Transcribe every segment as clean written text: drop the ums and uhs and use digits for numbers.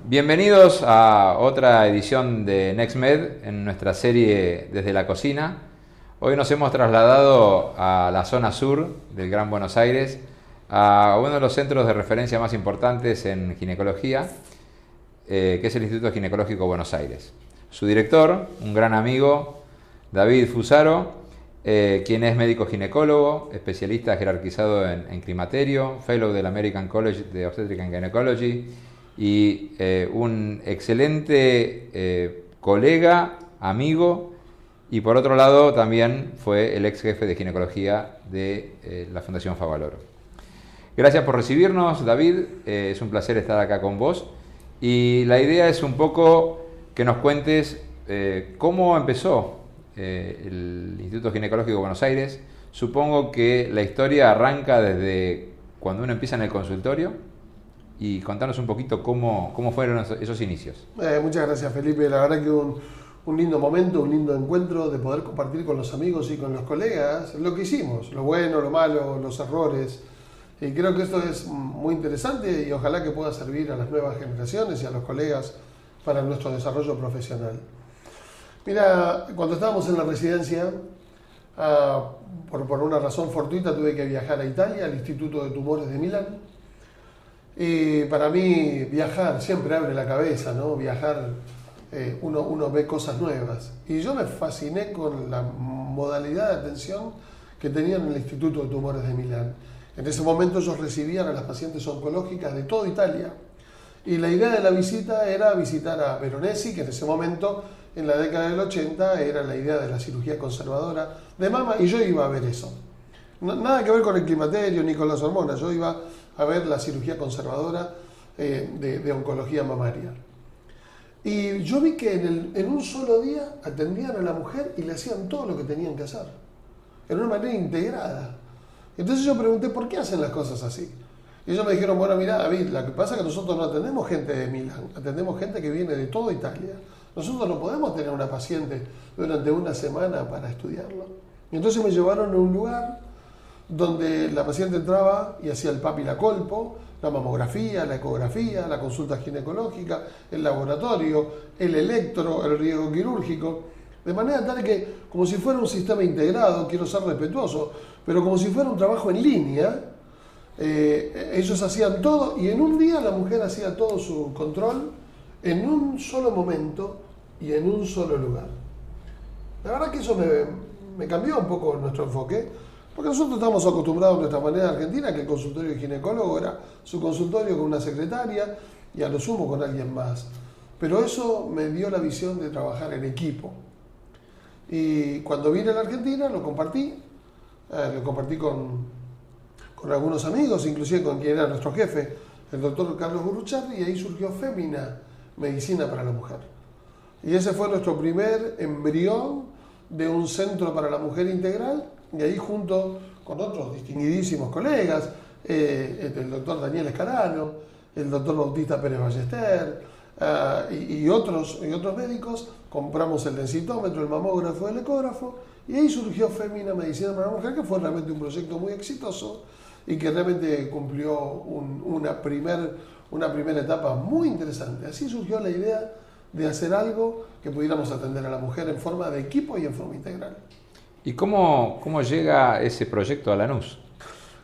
Bienvenidos a otra edición de NextMed en nuestra serie Desde la Cocina. Hoy nos hemos trasladado a la zona sur del Gran Buenos Aires, a uno de los centros de referencia más importantes en ginecología, que es el Instituto Ginecológico Buenos Aires. Su director, un gran amigo, David Fusaro, quien es médico ginecólogo, especialista jerarquizado en climaterio, fellow del American College de Obstetric and Gynecology y un excelente colega, amigo, y por otro lado también fue el ex jefe de ginecología de la Fundación Favaloro. Gracias por recibirnos, David, es un placer estar acá con vos y la idea es un poco que nos cuentes cómo empezó el Instituto Ginecológico de Buenos Aires. Supongo que la historia arranca desde cuando uno empieza en el consultorio, y contanos un poquito cómo fueron esos inicios. Muchas gracias, Felipe. La verdad que un lindo momento, un lindo encuentro de poder compartir con los amigos y con los colegas lo que hicimos, lo bueno, lo malo, los errores. Y creo que esto es muy interesante y ojalá que pueda servir a las nuevas generaciones y a los colegas para nuestro desarrollo profesional. Mira, cuando estábamos en la residencia, por una razón fortuita tuve que viajar a Italia, al Instituto de Tumores de Milán. Y para mí viajar siempre abre la cabeza, ¿no? Viajar, uno ve cosas nuevas. Y yo me fasciné con la modalidad de atención que tenían en el Instituto de Tumores de Milán. En ese momento ellos recibían a las pacientes oncológicas de toda Italia. Y la idea de la visita era visitar a Veronesi, que en ese momento, en la década del 80, era la idea de la cirugía conservadora de mama, y yo iba a ver eso. Nada que ver con el climaterio ni con las hormonas, yo iba a ver la cirugía conservadora de oncología mamaria. Y yo vi que en un solo día atendían a la mujer y le hacían todo lo que tenían que hacer, en una manera integrada. Entonces yo pregunté, ¿por qué hacen las cosas así? Y ellos me dijeron, bueno, mira, David, lo que pasa es que nosotros no atendemos gente de Milán, atendemos gente que viene de toda Italia. Nosotros no podemos tener una paciente durante una semana para estudiarlo. Y entonces me llevaron a un lugar donde la paciente entraba y hacía el papilacolpo, la mamografía, la ecografía, la consulta ginecológica, el laboratorio, el electro, el riego quirúrgico, de manera tal que, como si fuera un sistema integrado, quiero ser respetuoso, pero como si fuera un trabajo en línea, ellos hacían todo y en un día la mujer hacía todo su control en un solo momento y en un solo lugar. La verdad que eso me cambió un poco nuestro enfoque, porque nosotros estamos acostumbrados a nuestra manera argentina, que el consultorio de ginecólogo era su consultorio con una secretaria y a lo sumo con alguien más. Pero eso me dio la visión de trabajar en equipo. Y cuando vine a la Argentina lo compartí con algunos amigos, inclusive con quien era nuestro jefe, el doctor Carlos Burrucharri, y ahí surgió Femina, Medicina para la Mujer. Y ese fue nuestro primer embrión de un centro para la mujer integral, y ahí junto con otros distinguidísimos colegas, el doctor Daniel Escarano, el doctor Bautista Pérez Ballester y otros médicos, compramos el densitómetro, el mamógrafo, el ecógrafo, y ahí surgió Femina Medicina para la Mujer, que fue realmente un proyecto muy exitoso y que realmente cumplió una primera etapa muy interesante. Así surgió la idea de hacer algo que pudiéramos atender a la mujer en forma de equipo y en forma integral. ¿Y cómo llega ese proyecto a Lanús?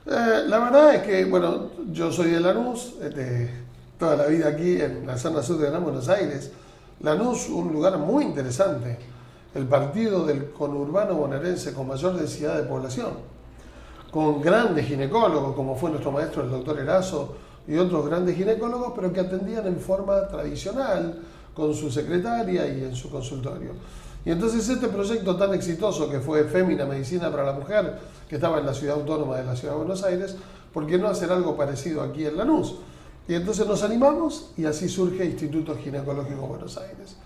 La verdad es que, bueno, yo soy de Lanús, toda la vida aquí en la zona sur de Gran Buenos Aires. Lanús, un lugar muy interesante, el partido del conurbano bonaerense con mayor densidad de población, con grandes ginecólogos, como fue nuestro maestro el doctor Erazo y otros grandes ginecólogos, pero que atendían en forma tradicional, con su secretaria y en su consultorio. Y entonces este proyecto tan exitoso que fue Femina Medicina para la Mujer, que estaba en la ciudad autónoma de la Ciudad de Buenos Aires, ¿por qué no hacer algo parecido aquí en Lanús? Y entonces nos animamos y así surge Instituto Ginecológico Buenos Aires.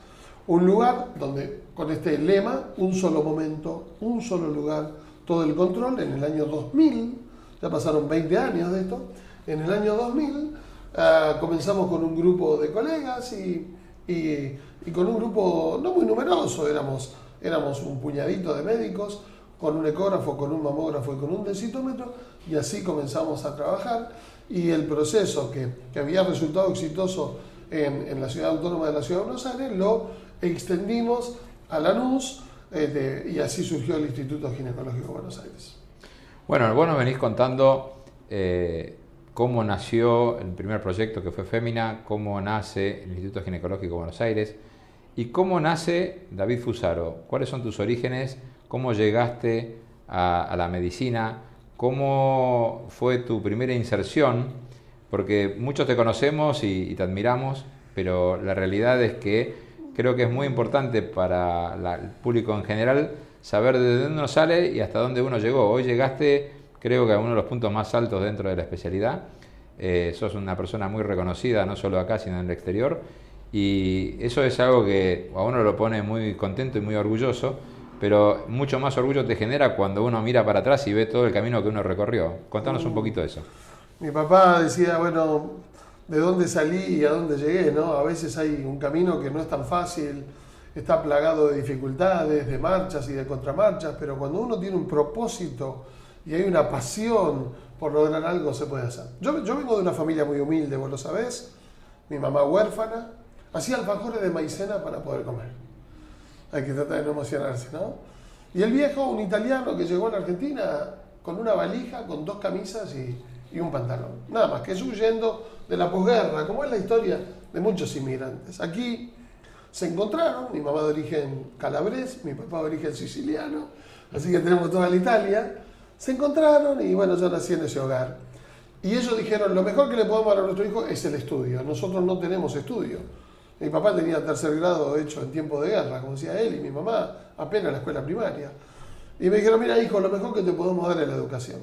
Un lugar donde, con este lema, un solo momento, un solo lugar, todo el control. En el año 2000, ya pasaron 20 años de esto, en el año 2000 comenzamos con un grupo de colegas y con un grupo no muy numeroso, éramos un puñadito de médicos, con un ecógrafo, con un mamógrafo y con un densitómetro, y así comenzamos a trabajar, y el proceso que había resultado exitoso en la Ciudad Autónoma de la Ciudad de Buenos Aires, lo extendimos a Lanús, y así surgió el Instituto Ginecológico de Buenos Aires. Bueno, vos nos venís contando cómo nació el primer proyecto que fue Femina, cómo nace el Instituto Ginecológico de Buenos Aires y cómo nace David Fusaro. ¿Cuáles son tus orígenes? ¿Cómo llegaste a la medicina? ¿Cómo fue tu primera inserción? Porque muchos te conocemos y te admiramos, pero la realidad es que creo que es muy importante para el público en general saber de dónde uno sale y hasta dónde uno llegó. Hoy llegaste, creo que a uno de los puntos más altos dentro de la especialidad. Sos una persona muy reconocida, no solo acá, sino en el exterior. Y eso es algo que a uno lo pone muy contento y muy orgulloso, pero mucho más orgullo te genera cuando uno mira para atrás y ve todo el camino que uno recorrió. Contanos un poquito de eso. Mi papá decía, bueno, de dónde salí y a dónde llegué, ¿no? A veces hay un camino que no es tan fácil, está plagado de dificultades, de marchas y de contramarchas, pero cuando uno tiene un propósito y hay una pasión por lograr algo, se puede hacer. Yo vengo de una familia muy humilde, vos lo sabés, mi mamá huérfana, hacía alfajores de maicena para poder comer. Hay que tratar de no emocionarse, ¿no? Y el viejo, un italiano que llegó a la Argentina con una valija, con 2 camisas y un pantalón. Nada más, que es huyendo de la posguerra, como es la historia de muchos inmigrantes. Aquí se encontraron, mi mamá de origen calabrés, mi papá de origen siciliano, así que tenemos toda la Italia. Se encontraron y bueno, yo nací en ese hogar. Y ellos dijeron, lo mejor que le podemos dar a nuestro hijo es el estudio. Nosotros no tenemos estudio. Mi papá tenía 3er grado hecho en tiempo de guerra, como decía él, y mi mamá apenas la escuela primaria. Y me dijeron, mira hijo, lo mejor que te podemos dar es la educación.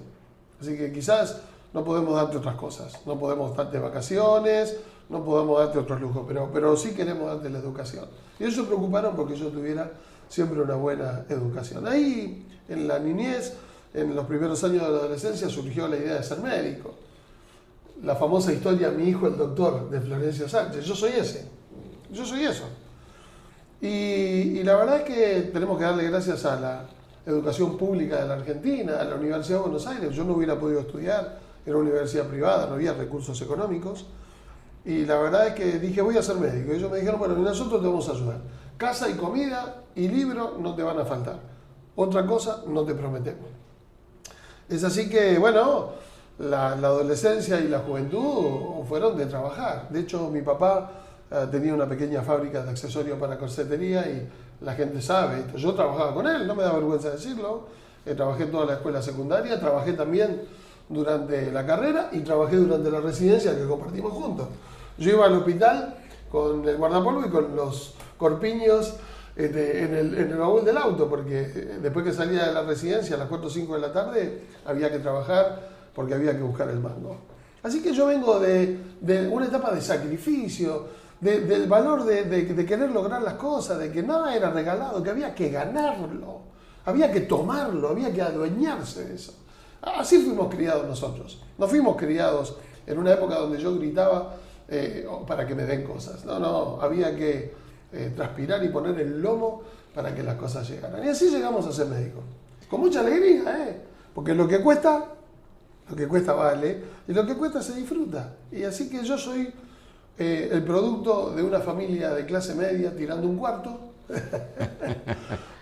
Así que quizás no podemos darte otras cosas, no podemos darte vacaciones, no podemos darte otros lujos, pero sí queremos darte la educación. Y ellos se preocuparon porque yo tuviera siempre una buena educación. Ahí, en la niñez, en los primeros años de la adolescencia, surgió la idea de ser médico. La famosa historia, mi hijo el doctor, de Florencio Sánchez. Yo soy ese, yo soy eso. Y la verdad es que tenemos que darle gracias a la educación pública de la Argentina, a la Universidad de Buenos Aires. Yo no hubiera podido estudiar, era una universidad privada, no había recursos económicos. Y la verdad es que dije, voy a ser médico. Y ellos me dijeron, bueno, nosotros te vamos a ayudar. Casa y comida y libro no te van a faltar. Otra cosa no te prometemos. Es así que, bueno, la adolescencia y la juventud fueron de trabajar. De hecho, mi papá tenía una pequeña fábrica de accesorios para corsetería y la gente sabe esto. Yo trabajaba con él, no me da vergüenza decirlo. Trabajé toda la escuela secundaria, trabajé también durante la carrera y trabajé durante la residencia que compartimos juntos. Yo iba al hospital con el guardapolvo y con los corpiños en el baúl del auto, porque después que salía de la residencia a las 4 o 5 de la tarde había que trabajar porque había que buscar el mango. Así que yo vengo de una etapa de sacrificio, del valor de querer lograr las cosas, de que nada era regalado, que había que ganarlo, había que tomarlo, había que adueñarse de eso. Así fuimos criados nosotros. No fuimos criados en una época donde yo gritaba para que me den cosas. No, había que transpirar y poner el lomo para que las cosas llegaran. Y así llegamos a ser médicos. Con mucha alegría, porque lo que cuesta vale, y lo que cuesta se disfruta. Y así que yo soy el producto de una familia de clase media tirando un cuarto,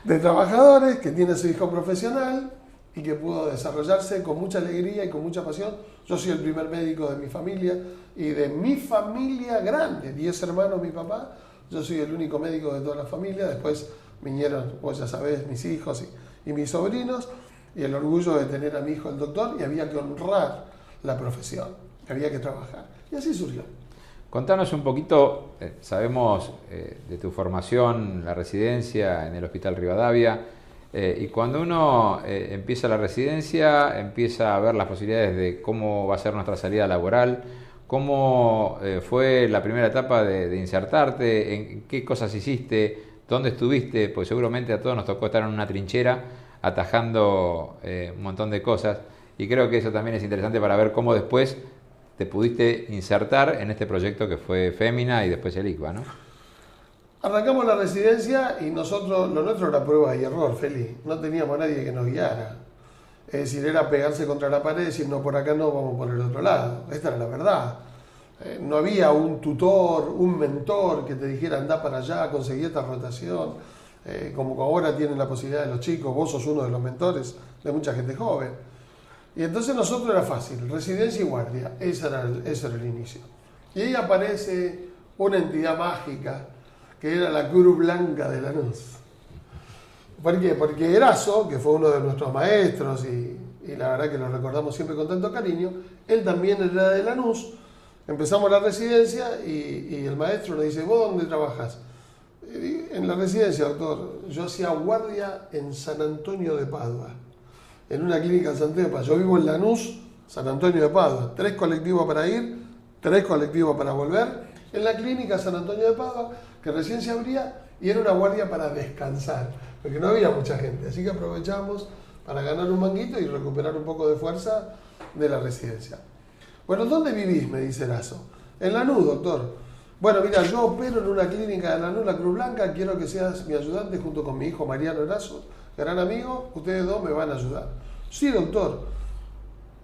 de trabajadores que tiene su hijo profesional y que pudo desarrollarse con mucha alegría y con mucha pasión. Yo soy el primer médico de mi familia y de mi familia grande, 10 hermanos mi papá, yo soy el único médico de toda la familia. Después vinieron, vos ya sabés, mis hijos y mis sobrinos, y el orgullo de tener a mi hijo el doctor, y había que honrar la profesión, había que trabajar, y así surgió. Contanos un poquito, sabemos de tu formación, la residencia en el Hospital Rivadavia, y cuando uno empieza la residencia, empieza a ver las posibilidades de cómo va a ser nuestra salida laboral. ¿Cómo fue la primera etapa de insertarte? ¿En qué cosas hiciste? ¿Dónde estuviste? Pues seguramente a todos nos tocó estar en una trinchera atajando un montón de cosas, y creo que eso también es interesante para ver cómo después te pudiste insertar en este proyecto que fue Femina y después el ICBA, ¿no? Arrancamos la residencia y nosotros, lo nuestro era prueba y error, Feli. No teníamos a nadie que nos guiara. Es decir, era pegarse contra la pared y decir, no, por acá no, vamos por el otro lado. Esta era la verdad. No había un tutor, un mentor que te dijera anda para allá, conseguí esta rotación, como ahora tienen la posibilidad de los chicos, vos sos uno de los mentores de mucha gente joven. Y entonces nosotros era fácil, residencia y guardia, ese era el inicio. Y ahí aparece una entidad mágica que era la Cruz Blanca de Lanús. ¿Por qué? Porque Erazo, que fue uno de nuestros maestros y la verdad que lo recordamos siempre con tanto cariño, él también era de Lanús. Empezamos la residencia y el maestro le dice, ¿vos dónde trabajás? En la residencia, doctor. Yo hacía guardia en San Antonio de Padua, en una clínica en San Antonio de Padua. Yo vivo en Lanús, San Antonio de Padua. 3 colectivos para ir, 3 colectivos para volver. En la clínica San Antonio de Padua, que recién se abría, y era una guardia para descansar, porque no había mucha gente. Así que aprovechamos para ganar un manguito y recuperar un poco de fuerza de la residencia. Bueno, ¿dónde vivís? Me dice Erazo. En Lanús, doctor. Bueno, mira, yo opero en una clínica de Lanús, la Cruz Blanca, quiero que seas mi ayudante junto con mi hijo Mariano Erazo, gran amigo, ustedes dos me van a ayudar. Sí, doctor.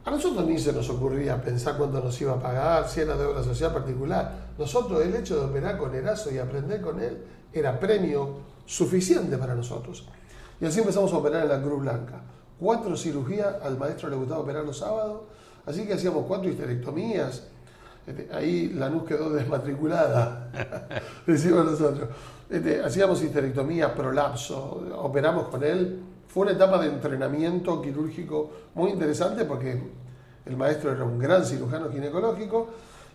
A nosotros ni se nos ocurría pensar cuánto nos iba a pagar, si era de obra social particular. Nosotros, el hecho de operar con Erazo y aprender con él, era premio suficiente para nosotros. Y así empezamos a operar en la Cruz Blanca. 4 cirugías, al maestro le gustaba operar los sábados, así que hacíamos 4 histerectomías. Ahí Lanús quedó desmatriculada, decimos nosotros. Hacíamos histerectomía, prolapso, operamos con él. Fue una etapa de entrenamiento quirúrgico muy interesante porque el maestro era un gran cirujano ginecológico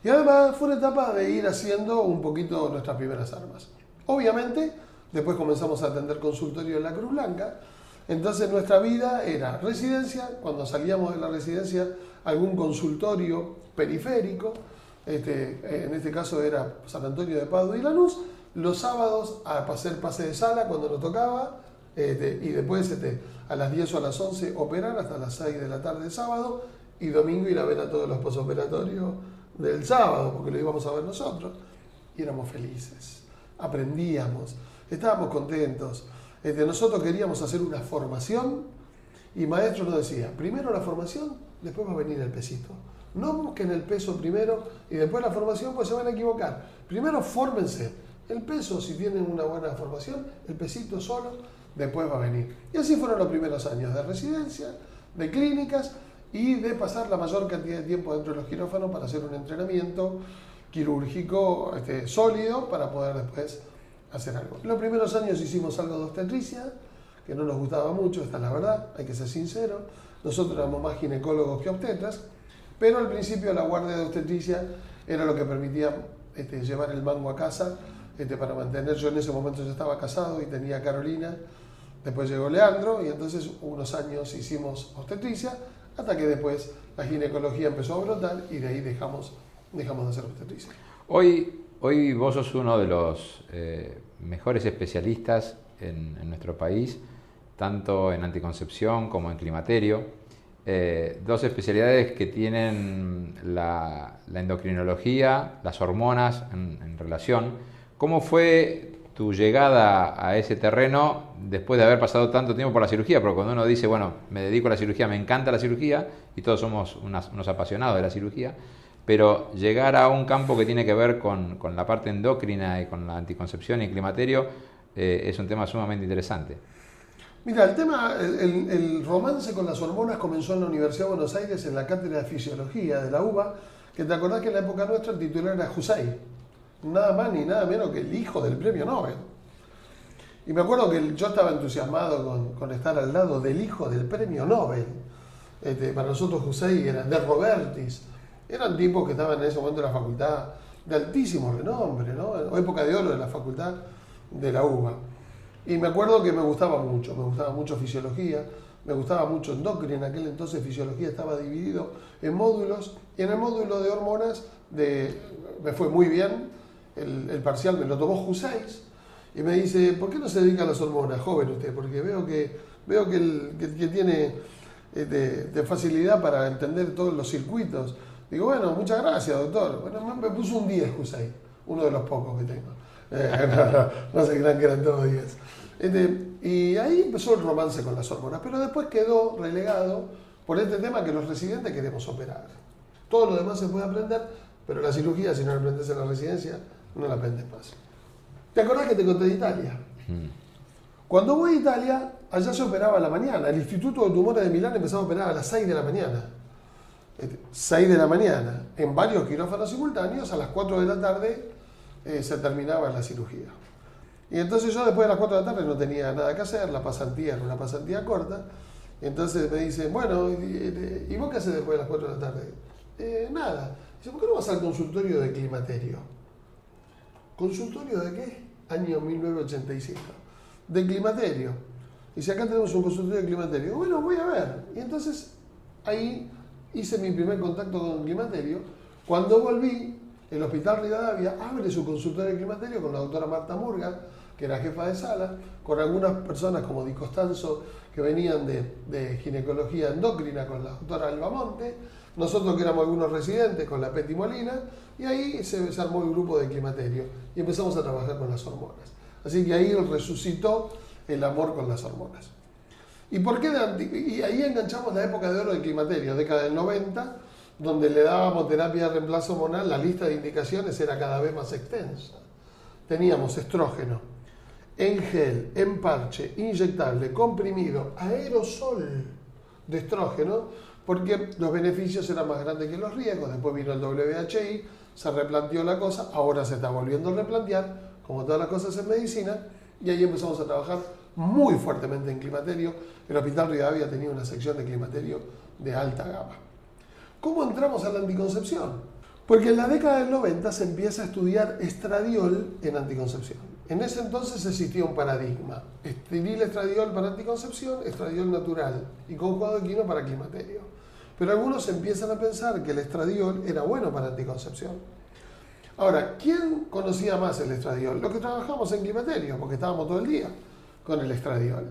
y además fue una etapa de ir haciendo un poquito nuestras primeras armas. Obviamente, después comenzamos a atender consultorio en la Cruz Blanca, entonces nuestra vida era residencia, cuando salíamos de la residencia algún consultorio periférico, en este caso era San Antonio de Padua y Lanús, los sábados a hacer pase de sala cuando nos tocaba, y después a las 10 o a las 11 operar hasta las 6 de la tarde del sábado y domingo ir a ver a todos los posoperatorios del sábado, porque lo íbamos a ver nosotros, y éramos felices, aprendíamos, estábamos contentos. Nosotros queríamos hacer una formación y maestro nos decía, primero la formación, después va a venir el pesito. No busquen el peso primero y después la formación, pues se van a equivocar. Primero fórmense. El peso, si tienen una buena formación, el pesito solo, después va a venir. Y así fueron los primeros años de residencia, de clínicas y de pasar la mayor cantidad de tiempo dentro de los quirófanos para hacer un entrenamiento quirúrgico sólido para poder después hacer algo. En los primeros años hicimos algo de obstetricia, que no nos gustaba mucho, esta es la verdad, hay que ser sincero. Nosotros éramos más ginecólogos que obstetras, pero al principio la guardia de obstetricia era lo que permitía llevar el mango a casa para mantener. Yo en ese momento ya estaba casado y tenía a Carolina, después llegó Leandro y entonces unos años hicimos obstetricia hasta que después la ginecología empezó a brotar y de ahí dejamos de hacer obstetricia. Hoy vos sos uno de los mejores especialistas en nuestro país, tanto en anticoncepción como en climaterio. 2 especialidades que tienen la endocrinología, las hormonas en relación. ¿Cómo fue tu llegada a ese terreno después de haber pasado tanto tiempo por la cirugía? Porque cuando uno dice, bueno, me dedico a la cirugía, me encanta la cirugía, y todos somos unos apasionados de la cirugía, pero llegar a un campo que tiene que ver con la parte endocrina y con la anticoncepción y el climaterio es un tema sumamente interesante. Mira, el romance con las hormonas comenzó en la Universidad de Buenos Aires en la cátedra de fisiología de la UBA, que te acordás que en la época nuestra el titular era Jusey, nada más ni nada menos que el hijo del premio Nobel. Y me acuerdo que yo estaba entusiasmado con estar al lado del hijo del premio Nobel. Para nosotros Jusey era de Robertis, eran tipos que estaban en ese momento en la facultad de altísimo renombre, ¿no? Época de oro de la facultad de la UBA. Y me acuerdo que me gustaba mucho fisiología, me gustaba mucho endocrina. En aquel entonces fisiología estaba dividido en módulos, y en el módulo de hormonas me fue muy bien, el parcial me lo tomó Jusey, y me dice, ¿por qué no se dedica a las hormonas, joven usted? Porque veo que tiene de facilidad para entender todos los circuitos. Digo, bueno, muchas gracias, doctor. Bueno, me puso un 10 Jusey, uno de los pocos que tengo. No se crean que eran todos 10. Y ahí empezó el romance con las hormonas, pero después quedó relegado por este tema que los residentes queremos operar. Todo lo demás se puede aprender, Pero la cirugía, si no la aprendes en la residencia, no la aprendes más. ¿Te acordás que te conté de Italia? Cuando voy a Italia, allá se operaba a la mañana. El Instituto de Tumores de Milán empezaba a operar a las 6 de la mañana. 6 de la mañana, en varios quirófanos simultáneos, a las 4 de la tarde se terminaba la cirugía. Y entonces yo después de las 4 de la tarde no tenía nada que hacer, la pasantía era una pasantía corta. Entonces me dicen, bueno, ¿y vos qué haces después de las 4 de la tarde? Nada. Dice, ¿por qué no vas al consultorio de climaterio? ¿Consultorio de qué? Año 1985. De climaterio. Dice, acá tenemos un consultorio de climaterio. Bueno, voy a ver. Y entonces ahí hice mi primer contacto con el climaterio. Cuando volví, el Hospital Rivadavia abre su consultorio de climaterio con la doctora Marta Murga, que era jefa de sala, con algunas personas como Di Costanzo, que venían de ginecología endocrina con la doctora Albamonte, nosotros que éramos algunos residentes con la Peti Molina, y ahí se armó el grupo de climaterio y empezamos a trabajar con las hormonas. Así que ahí resucitó el amor con las hormonas. ¿Y por qué y ahí enganchamos la época de oro del climaterio, década del 90, donde le dábamos terapia de reemplazo hormonal, la lista de indicaciones era cada vez más extensa. Teníamos estrógeno, en gel, en parche, inyectable, comprimido, aerosol de estrógeno, porque los beneficios eran más grandes que los riesgos. Después vino el WHI, se replanteó la cosa, ahora se está volviendo a replantear, como todas las cosas en medicina, y ahí empezamos a trabajar muy fuertemente en climaterio. El Hospital Rivadavia tenía una sección de climaterio de alta gama. ¿Cómo entramos a la anticoncepción? Porque en la década del 90 se empieza a estudiar estradiol en anticoncepción. En ese entonces existía un paradigma: esteril estradiol para anticoncepción, estradiol natural y conjugado equino para climaterio. Pero algunos empiezan a pensar que el estradiol era bueno para anticoncepción. Ahora, ¿quién conocía más el estradiol? Los que trabajamos en climaterio, porque estábamos todo el día con el estradiol.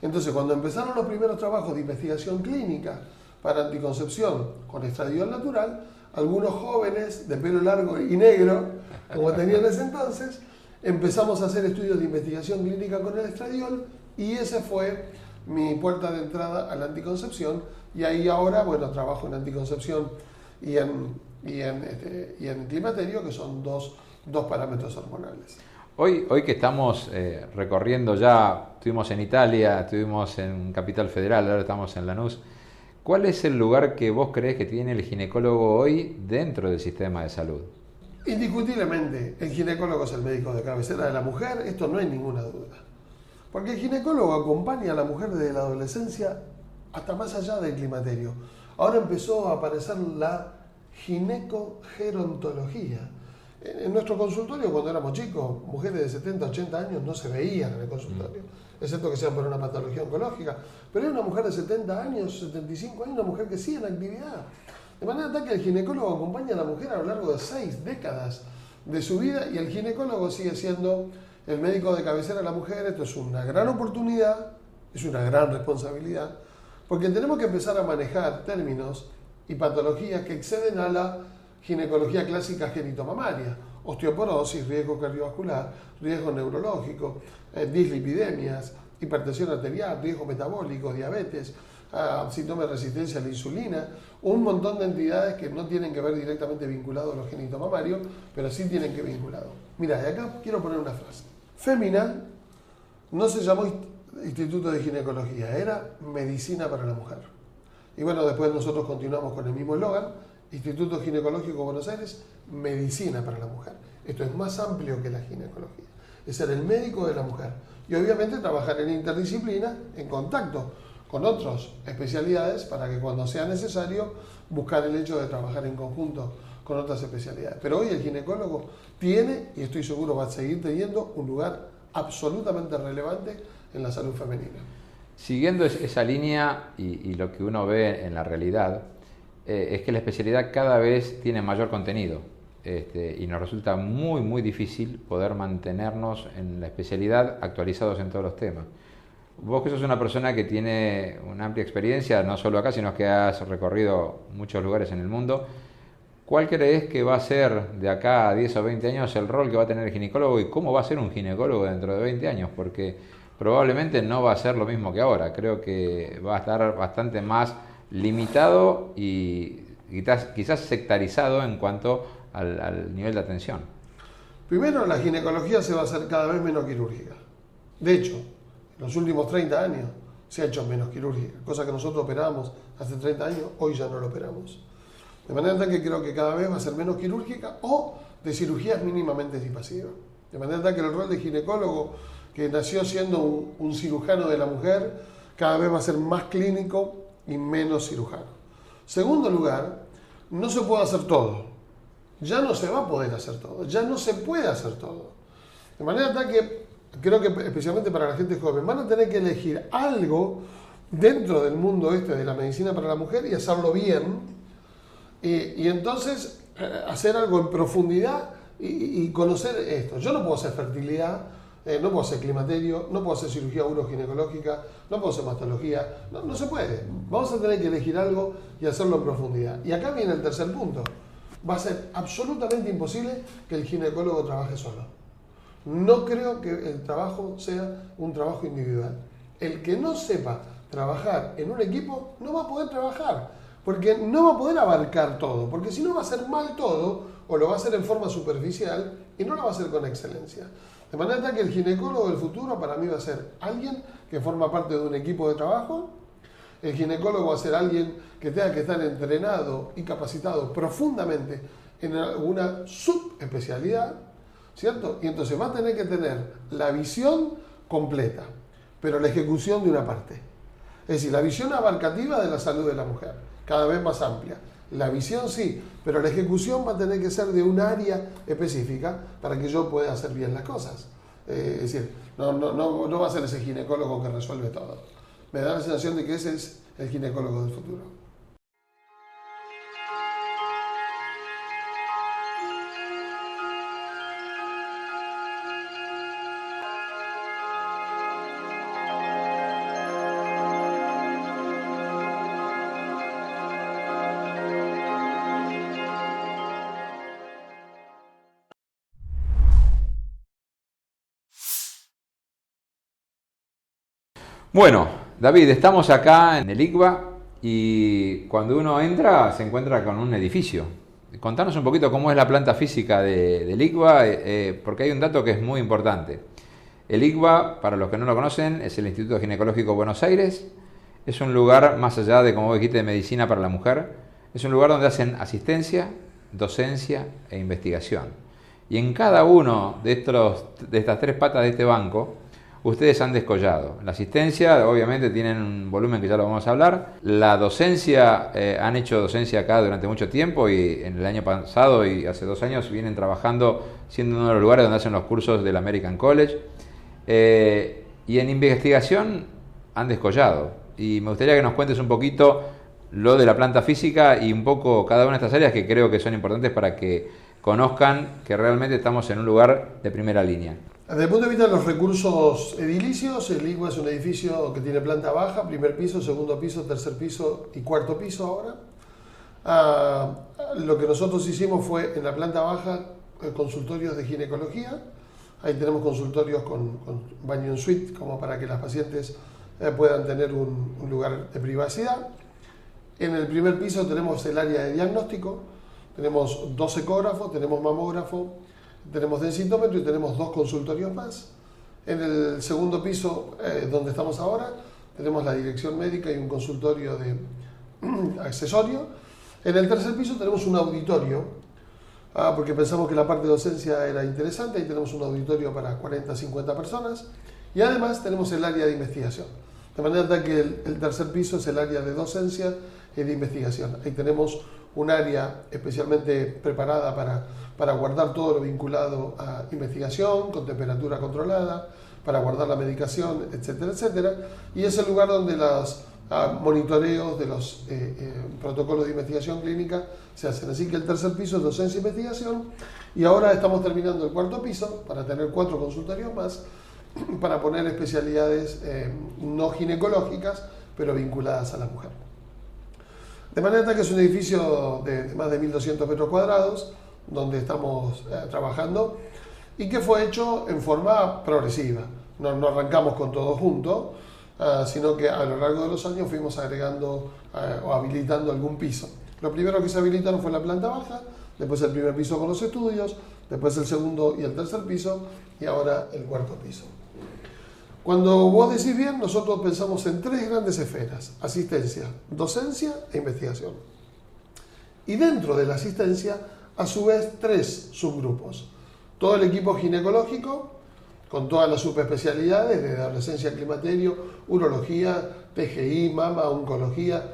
Entonces, cuando empezaron los primeros trabajos de investigación clínica para anticoncepción con estradiol natural, algunos jóvenes de pelo largo y negro, como tenían en ese entonces, empezamos a hacer estudios de investigación clínica con el estradiol, y ese fue mi puerta de entrada a la anticoncepción. Y ahí ahora, bueno, trabajo en anticoncepción y en climaterio, que son dos parámetros hormonales. Hoy que estamos recorriendo ya, estuvimos en Italia, estuvimos en Capital Federal, ahora estamos en Lanús, ¿cuál es el lugar que vos creés que tiene el ginecólogo hoy dentro del sistema de salud? Indiscutiblemente, el ginecólogo es el médico de cabecera de la mujer, esto no hay ninguna duda. Porque el ginecólogo acompaña a la mujer desde la adolescencia hasta más allá del climaterio. Ahora empezó a aparecer la ginecogerontología. En nuestro consultorio, cuando éramos chicos, mujeres de 70, 80 años no se veían en el consultorio, excepto que sean por una patología oncológica. Pero era una mujer de 70 años, 75 años, una mujer que sigue en actividad. De manera tal que el ginecólogo acompaña a la mujer a lo largo de 6 décadas de su vida, y el ginecólogo sigue siendo el médico de cabecera de la mujer. Esto es una gran oportunidad, es una gran responsabilidad, porque tenemos que empezar a manejar términos y patologías que exceden a la ginecología clásica genitomamaria: osteoporosis, riesgo cardiovascular, riesgo neurológico, dislipidemias, hipertensión arterial, riesgo metabólico, diabetes, síndrome de resistencia a la insulina, un montón de entidades que no tienen que ver directamente vinculados a los genitomamarios, pero sí tienen que vinculados. Mira, y acá quiero poner una frase. Femina no se llamó Instituto de Ginecología, era Medicina para la Mujer. Y bueno, después nosotros continuamos con el mismo eslogan: Instituto Ginecológico Buenos Aires, Medicina para la Mujer. Esto es más amplio que la ginecología, es ser el médico de la mujer. Y obviamente trabajar en interdisciplina, en contacto con otras especialidades, para que cuando sea necesario buscar el hecho de trabajar en conjunto con otras especialidades. Pero hoy el ginecólogo tiene, y estoy seguro va a seguir teniendo, un lugar absolutamente relevante en la salud femenina. Siguiendo esa línea y lo que uno ve en la realidad, es que la especialidad cada vez tiene mayor contenido, y nos resulta muy, muy difícil poder mantenernos en la especialidad actualizados en todos los temas. Vos, que sos una persona que tiene una amplia experiencia, no solo acá, sino que has recorrido muchos lugares en el mundo, ¿cuál crees que va a ser de acá a 10 o 20 años el rol que va a tener el ginecólogo, y cómo va a ser un ginecólogo dentro de 20 años? Porque probablemente no va a ser lo mismo que ahora. Creo que va a estar bastante más limitado y quizás sectarizado en cuanto al nivel de atención. Primero, la ginecología se va a hacer cada vez menos quirúrgica. De hecho, en los últimos 30 años se ha hecho menos quirúrgica, cosa que nosotros operábamos hace 30 años, hoy ya no lo operamos. De manera tal que creo que cada vez va a ser menos quirúrgica o de cirugías mínimamente invasivas. De manera tal que el rol de ginecólogo, que nació siendo un cirujano de la mujer, cada vez va a ser más clínico y menos cirujano. Segundo lugar, no se puede hacer todo. Ya no se va a poder hacer todo, ya no se puede hacer todo. De manera tal que creo que especialmente para la gente joven van a tener que elegir algo dentro del mundo de la medicina para la mujer y hacerlo bien. Y entonces hacer algo en profundidad y conocer esto. Yo no puedo hacer fertilidad, no puedo hacer climaterio, no puedo hacer cirugía uroginecológica, no puedo hacer mastología, no se puede. Vamos a tener que elegir algo y hacerlo en profundidad. Y acá viene el tercer punto. Va a ser absolutamente imposible que el ginecólogo trabaje solo. No creo que el trabajo sea un trabajo individual. El que no sepa trabajar en un equipo no va a poder trabajar, porque no va a poder abarcar todo, porque si no va a hacer mal todo, o lo va a hacer en forma superficial y no lo va a hacer con excelencia. De manera tal que el ginecólogo del futuro para mí va a ser alguien que forma parte de un equipo de trabajo. El ginecólogo va a ser alguien que tenga que estar entrenado y capacitado profundamente en alguna subespecialidad, ¿cierto? Y entonces va a tener que tener la visión completa, pero la ejecución de una parte. Es decir, la visión abarcativa de la salud de la mujer, cada vez más amplia. La visión sí, pero la ejecución va a tener que ser de un área específica para que yo pueda hacer bien las cosas. Es decir, no va a ser ese ginecólogo que resuelve todo. Me da la sensación de que ese es el ginecólogo del futuro. Bueno, David, estamos acá en el ICBA y cuando uno entra se encuentra con un edificio. Contanos un poquito cómo es la planta física del ICBA, porque hay un dato que es muy importante. El ICBA, para los que no lo conocen, es el Instituto Ginecológico Buenos Aires. Es un lugar, más allá de, como vos dijiste, de medicina para la mujer, es un lugar donde hacen asistencia, docencia e investigación. Y en cada uno de estas tres patas de este banco, ustedes han descollado. La asistencia, obviamente, tienen un volumen que ya lo vamos a hablar. La docencia, han hecho docencia acá durante mucho tiempo y en el año pasado y hace 2 años vienen trabajando, siendo uno de los lugares donde hacen los cursos del American College. Y en investigación han descollado. Y me gustaría que nos cuentes un poquito lo de la planta física y un poco cada una de estas áreas que creo que son importantes para que conozcan que realmente estamos en un lugar de primera línea. Desde el punto de vista de los recursos edilicios, el ICBA es un edificio que tiene planta baja, primer piso, segundo piso, tercer piso y cuarto piso ahora. Lo que nosotros hicimos fue en la planta baja consultorios de ginecología. Ahí tenemos consultorios con baño en suite, como para que las pacientes puedan tener un lugar de privacidad. En el primer piso tenemos el área de diagnóstico, tenemos 2 ecógrafos, tenemos mamógrafo, tenemos densitómetro y tenemos 2 consultorios más. En el segundo piso, donde estamos ahora, tenemos la dirección médica y un consultorio de accesorio. En el tercer piso tenemos un auditorio, porque pensamos que la parte de docencia era interesante, y tenemos un auditorio para 40 50 personas. Y además tenemos el área de investigación. De manera tal que el tercer piso es el área de docencia y de investigación. Ahí tenemos un área especialmente preparada para guardar todo lo vinculado a investigación, con temperatura controlada, para guardar la medicación, etcétera, etcétera. Y es el lugar donde los monitoreos de los protocolos de investigación clínica se hacen. Así que el tercer piso es docencia e investigación. Y ahora estamos terminando el cuarto piso para tener 4 consultorios más, para poner especialidades no ginecológicas, pero vinculadas a la mujer. De manera tal que es un edificio de más de 1.200 metros cuadrados, donde estamos trabajando, y que fue hecho en forma progresiva. No arrancamos con todo junto, sino que a lo largo de los años fuimos agregando o habilitando algún piso. Lo primero que se habilitaron fue la planta baja, después el primer piso con los estudios, después el segundo y el tercer piso, y ahora el cuarto piso. Cuando vos decís bien, nosotros pensamos en 3 grandes esferas: asistencia, docencia e investigación. Y dentro de la asistencia, a su vez, 3 subgrupos. Todo el equipo ginecológico, con todas las subespecialidades, desde adolescencia, climaterio, urología, PGI, mama, oncología,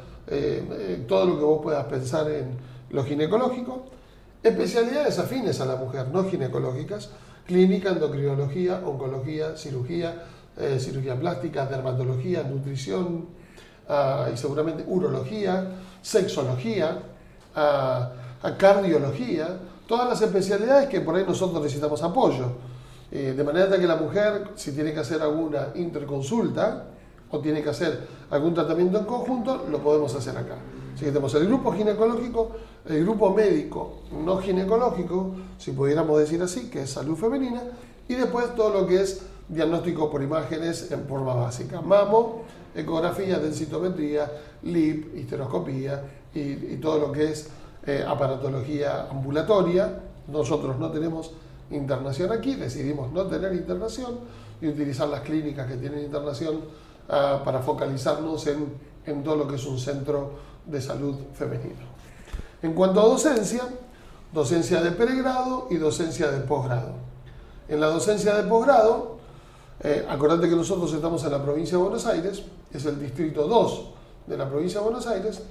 todo lo que vos puedas pensar en lo ginecológico. Especialidades afines a la mujer, no ginecológicas: clínica, endocrinología, oncología, cirugía, cirugía plástica, dermatología, nutrición, y seguramente urología, sexología, cardiología, todas las especialidades que por ahí nosotros necesitamos apoyo. De manera que la mujer, si tiene que hacer alguna interconsulta o tiene que hacer algún tratamiento en conjunto, lo podemos hacer acá. Así que tenemos el grupo ginecológico, el grupo médico no ginecológico, si pudiéramos decir así, que es salud femenina, y después todo lo que es diagnóstico por imágenes en forma básica: mamo, ecografía, densitometría, LIP, histeroscopía y todo lo que es aparatología ambulatoria. Nosotros no tenemos internación aquí, decidimos no tener internación y utilizar las clínicas que tienen internación para focalizarnos en todo lo que es un centro de salud femenino. En cuanto a docencia, docencia de pregrado y docencia de posgrado. En la docencia de posgrado, acordate que nosotros estamos en la provincia de Buenos Aires, es el distrito 2 de la provincia de Buenos Aires,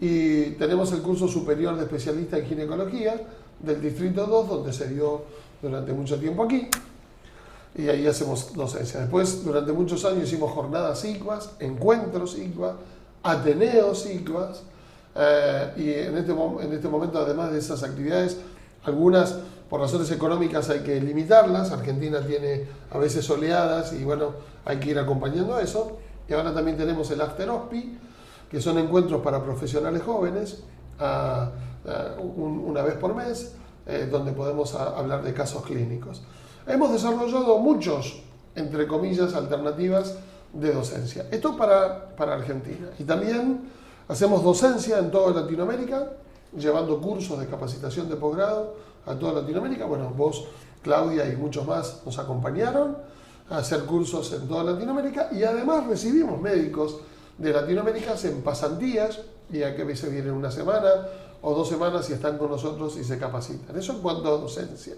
y tenemos el curso superior de especialista en ginecología del distrito 2, donde se dio durante mucho tiempo aquí, y ahí hacemos docencia. Después, durante muchos años hicimos jornadas ICBAS, encuentros ICBAS, ateneos ICBAS, y en este momento, además de esas actividades, algunas por razones económicas hay que limitarlas. Argentina tiene a veces oleadas y bueno, hay que ir acompañando eso. Y ahora también tenemos el After OSPI, que son encuentros para profesionales jóvenes, una vez por mes, donde podemos hablar de casos clínicos. Hemos desarrollado muchos, entre comillas, alternativas de docencia. Esto para Argentina. Y también hacemos docencia en toda Latinoamérica, llevando cursos de capacitación de posgrado a toda Latinoamérica. Bueno, vos, Claudia y muchos más nos acompañaron a hacer cursos en toda Latinoamérica, y además recibimos médicos de Latinoamérica en pasantías, y a que a veces vienen una semana o 2 semanas y están con nosotros y se capacitan. Eso en cuanto a docencia.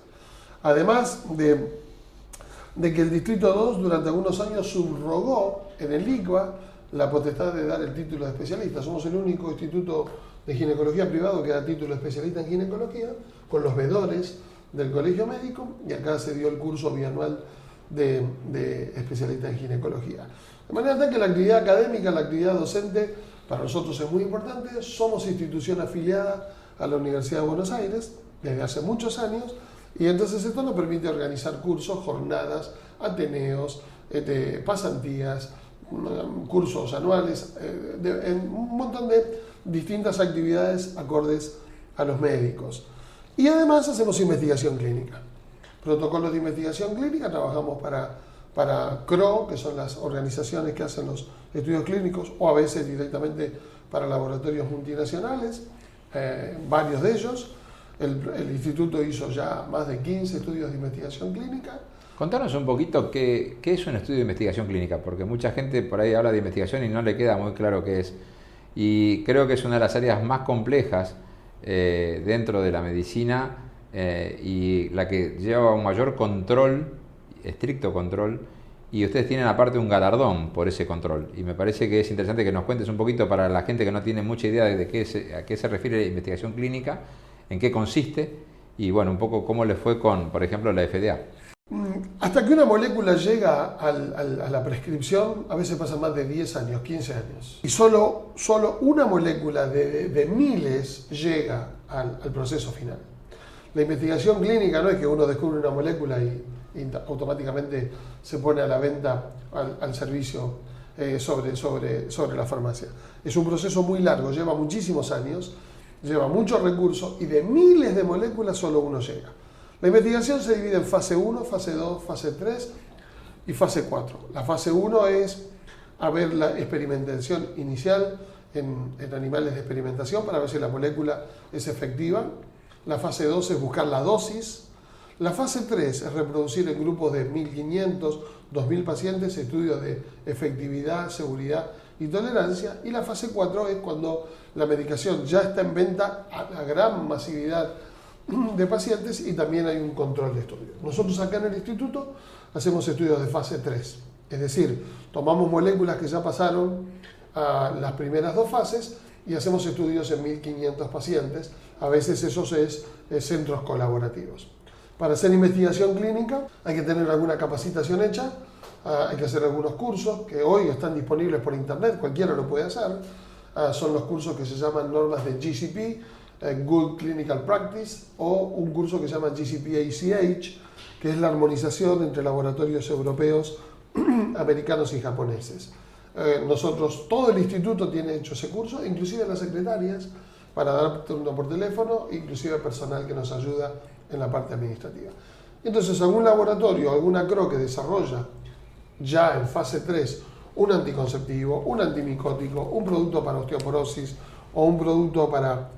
Además de que el Distrito 2 durante algunos años subrogó en el ICBA la potestad de dar el título de especialista. Somos el único instituto de ginecología privado que da título de especialista en ginecología, con los vedores del colegio médico, y acá se dio el curso bianual de especialista en ginecología. De manera que la actividad académica, la actividad docente, para nosotros es muy importante. Somos institución afiliada a la Universidad de Buenos Aires desde hace muchos años, y entonces esto nos permite organizar cursos, jornadas, ateneos, pasantías, cursos anuales, en un montón de distintas actividades acordes a los médicos. Y además hacemos investigación clínica. Protocolos de investigación clínica, trabajamos para CRO, que son las organizaciones que hacen los estudios clínicos, o a veces directamente para laboratorios multinacionales, varios de ellos. El instituto hizo ya más de 15 estudios de investigación clínica. Contanos un poquito qué es un estudio de investigación clínica, porque mucha gente por ahí habla de investigación y no le queda muy claro qué es. Y creo que es una de las áreas más complejas dentro de la medicina, y la que lleva un mayor control, estricto control, y ustedes tienen aparte un galardón por ese control. Y me parece que es interesante que nos cuentes un poquito, para la gente que no tiene mucha idea de a qué se refiere la investigación clínica, en qué consiste, y bueno, un poco cómo le fue con, por ejemplo, la FDA. Hasta que una molécula llega a la prescripción, a veces pasan más de 10 años, 15 años. Y solo una molécula de miles llega al proceso final. La investigación clínica no es que uno descubre una molécula y automáticamente se pone a la venta al servicio sobre la farmacia. Es un proceso muy largo, lleva muchísimos años, lleva muchos recursos, y de miles de moléculas solo uno llega. La investigación se divide en fase 1, fase 2, fase 3 y fase 4. La fase 1 es a ver la experimentación inicial en animales de experimentación para ver si la molécula es efectiva. La fase 2 es buscar la dosis. La fase 3 es reproducir en grupos de 1.500, 2.000 pacientes estudios de efectividad, seguridad y tolerancia. Y la fase 4 es cuando la medicación ya está en venta a la gran masividad de pacientes y también hay un control de estudios. Nosotros acá en el instituto hacemos estudios de fase 3, es decir, tomamos moléculas que ya pasaron a las primeras 2 fases y hacemos estudios en 1.500 pacientes, a veces esos es centros colaborativos. Para hacer investigación clínica hay que tener alguna capacitación hecha, hay que hacer algunos cursos que hoy están disponibles por internet, cualquiera lo puede hacer. Son los cursos que se llaman normas de GCP, Good Clinical Practice, o un curso que se llama GCP-ACH, que es la armonización entre laboratorios europeos, americanos y japoneses. Nosotros, todo el instituto tiene hecho ese curso, inclusive las secretarias, para dar turno por teléfono, inclusive personal que nos ayuda en la parte administrativa. Entonces, algún laboratorio, alguna CRO que desarrolla ya en fase 3 un anticonceptivo, un antimicótico, un producto para osteoporosis o un producto para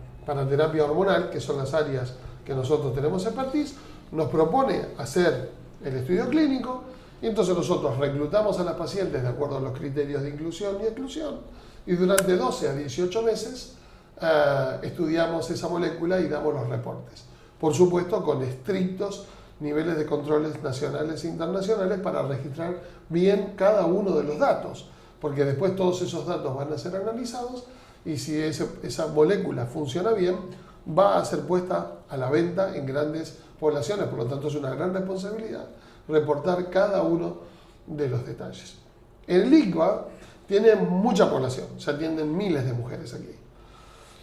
terapia hormonal, que son las áreas que nosotros tenemos expertise, nos propone hacer el estudio clínico y entonces nosotros reclutamos a las pacientes de acuerdo a los criterios de inclusión y exclusión y durante 12 a 18 meses estudiamos esa molécula y damos los reportes. Por supuesto, con estrictos niveles de controles nacionales e internacionales para registrar bien cada uno de los datos, porque después todos esos datos van a ser analizados y si esa molécula funciona bien, va a ser puesta a la venta en grandes poblaciones, por lo tanto es una gran responsabilidad reportar cada uno de los detalles. El ICVA tiene mucha población, se atienden miles de mujeres aquí.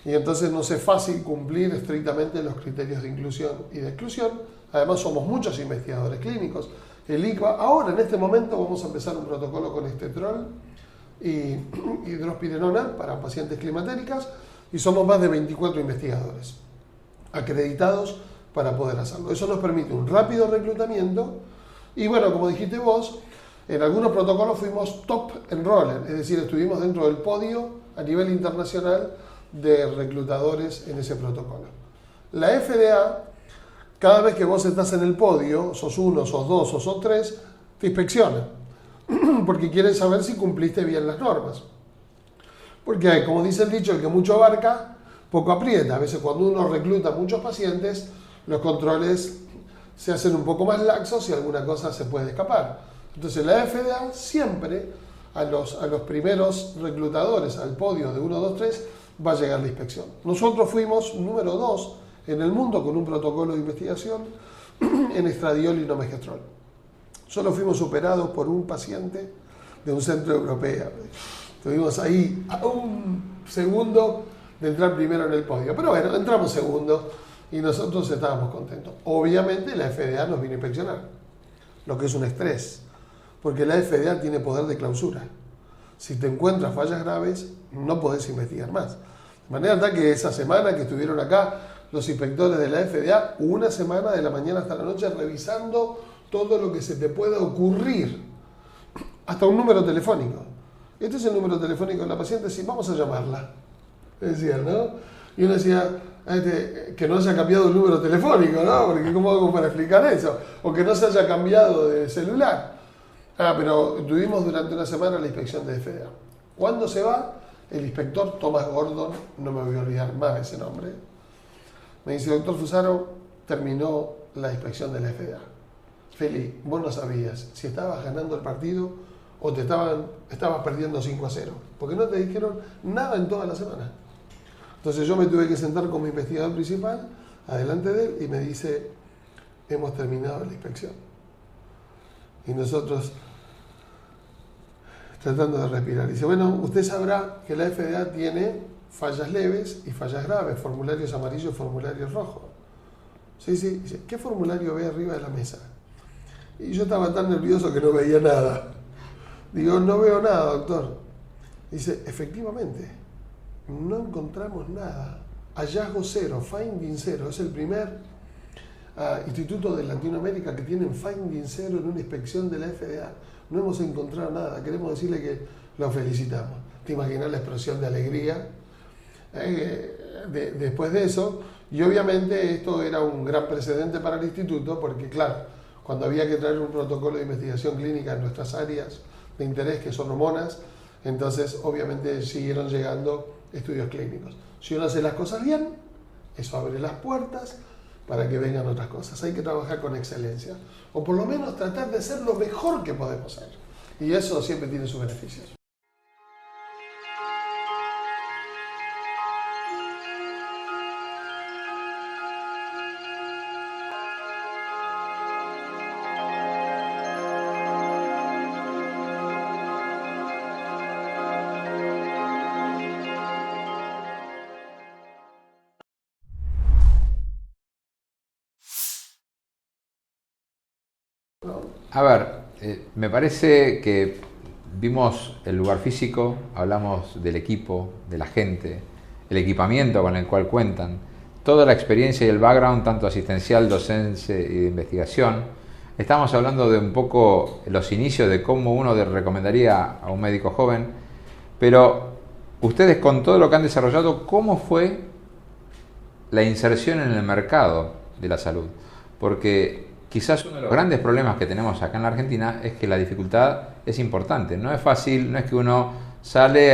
Y entonces no es fácil cumplir estrictamente los criterios de inclusión y de exclusión. Además somos muchos investigadores clínicos. El ICVA, ahora en este momento vamos a empezar un protocolo con estetrol y hidrospirenona para pacientes climatéricas y somos más de 24 investigadores acreditados para poder hacerlo. Eso nos permite un rápido reclutamiento y bueno, como dijiste vos, en algunos protocolos fuimos top enroller, es decir, estuvimos dentro del podio a nivel internacional de reclutadores en ese protocolo. La FDA, cada vez que vos estás en el podio, sos 1, sos 2 o sos 3, te inspecciona, porque quieren saber si cumpliste bien las normas. Porque, como dice el dicho, el que mucho abarca, poco aprieta. A veces cuando uno recluta muchos pacientes, los controles se hacen un poco más laxos y alguna cosa se puede escapar. Entonces la FDA siempre, a los primeros reclutadores, al podio de 1, 2, 3, va a llegar la inspección. Nosotros fuimos número 2 en el mundo con un protocolo de investigación en estradiol y nomegestrol. Solo fuimos superados por un paciente de un centro europeo. Estuvimos ahí a un segundo de entrar primero en el podio. Pero bueno, entramos segundo y nosotros estábamos contentos. Obviamente la FDA nos vino a inspeccionar, lo que es un estrés, porque la FDA tiene poder de clausura. Si te encuentras fallas graves, no podés investigar más. De manera tal que esa semana que estuvieron acá los inspectores de la FDA, una semana de la mañana hasta la noche revisando todo lo que se te pueda ocurrir, hasta un número telefónico. Este es el número telefónico de la paciente, sí, vamos a llamarla. Decían, ¿no? Y uno decía, que no haya cambiado el número telefónico, ¿no? Porque ¿cómo hago para explicar eso? O que no se haya cambiado de celular. Pero tuvimos durante una semana la inspección de FDA. ¿Cuándo se va? El inspector Thomas Gordon, no me voy a olvidar más de ese nombre, me dice, doctor Fusaro, terminó la inspección de la FDA. Feli, vos no sabías si estabas ganando el partido o estabas perdiendo 5-0, porque no te dijeron nada en toda la semana. Entonces yo me tuve que sentar con mi investigador principal, adelante de él, y me dice, hemos terminado la inspección. Y nosotros, tratando de respirar, dice, bueno, usted sabrá que la FDA tiene fallas leves y fallas graves, formularios amarillos, formularios rojos. Sí, sí, dice, ¿qué formulario ve arriba de la mesa? Y yo estaba tan nervioso que no veía nada. Digo, no veo nada, doctor. Dice, efectivamente, no encontramos nada. Hallazgo cero, finding cero. Es el primer instituto de Latinoamérica que tiene finding cero en una inspección de la FDA. No hemos encontrado nada. Queremos decirle que lo felicitamos. ¿Te imaginas la explosión de alegría? Después de eso, Y obviamente esto era un gran precedente para el instituto porque, claro, cuando había que traer un protocolo de investigación clínica en nuestras áreas de interés, que son hormonas, entonces obviamente siguieron llegando estudios clínicos. Si uno hace las cosas bien, eso abre las puertas para que vengan otras cosas. Hay que trabajar con excelencia, o por lo menos tratar de ser lo mejor que podemos ser. Y eso siempre tiene sus beneficios. A ver, me parece que vimos el lugar físico, hablamos del equipo, de la gente, el equipamiento con el cual cuentan, toda la experiencia y el background, tanto asistencial, docencia y de investigación. Estamos hablando de un poco los inicios de cómo uno recomendaría a un médico joven, pero ustedes con todo lo que han desarrollado, ¿cómo fue la inserción en el mercado de la salud? Porque quizás uno de los grandes problemas que tenemos acá en la Argentina es que la dificultad es importante. No es fácil, no es que uno sale,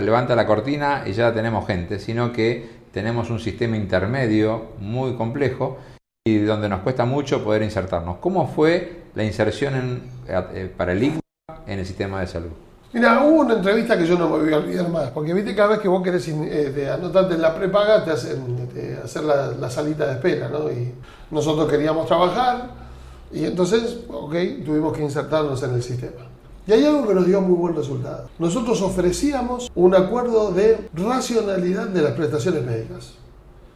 levanta la cortina y ya tenemos gente, sino que tenemos un sistema intermedio muy complejo y donde nos cuesta mucho poder insertarnos. ¿Cómo fue la inserción para el ICBA en el sistema de salud? Mira, hubo una entrevista que yo no me voy a olvidar más, porque viste, cada vez que vos querés anotarte en la prepaga, te hacen hacer la salita de espera, ¿no? Y nosotros queríamos trabajar, y entonces, tuvimos que insertarnos en el sistema. Y hay algo que nos dio muy buen resultado. Nosotros ofrecíamos un acuerdo de racionalidad de las prestaciones médicas.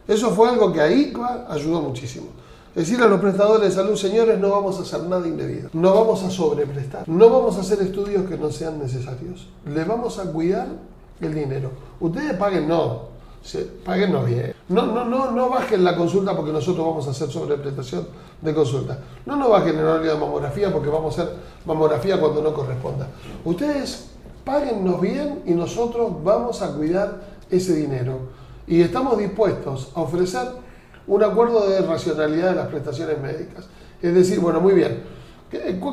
Eso fue algo que a ICBA ayudó muchísimo. Decir a los prestadores de salud, señores, no vamos a hacer nada indebido, no vamos a sobreprestar, no vamos a hacer estudios que no sean necesarios, les vamos a cuidar el dinero. Ustedes páguennos bien. No bajen la consulta porque nosotros vamos a hacer sobreprestación de consulta. No nos bajen el horario de mamografía porque vamos a hacer mamografía cuando no corresponda. Ustedes páguennos bien y nosotros vamos a cuidar ese dinero. Y estamos dispuestos a ofrecer un acuerdo de racionalidad de las prestaciones médicas. Es decir, bueno, muy bien,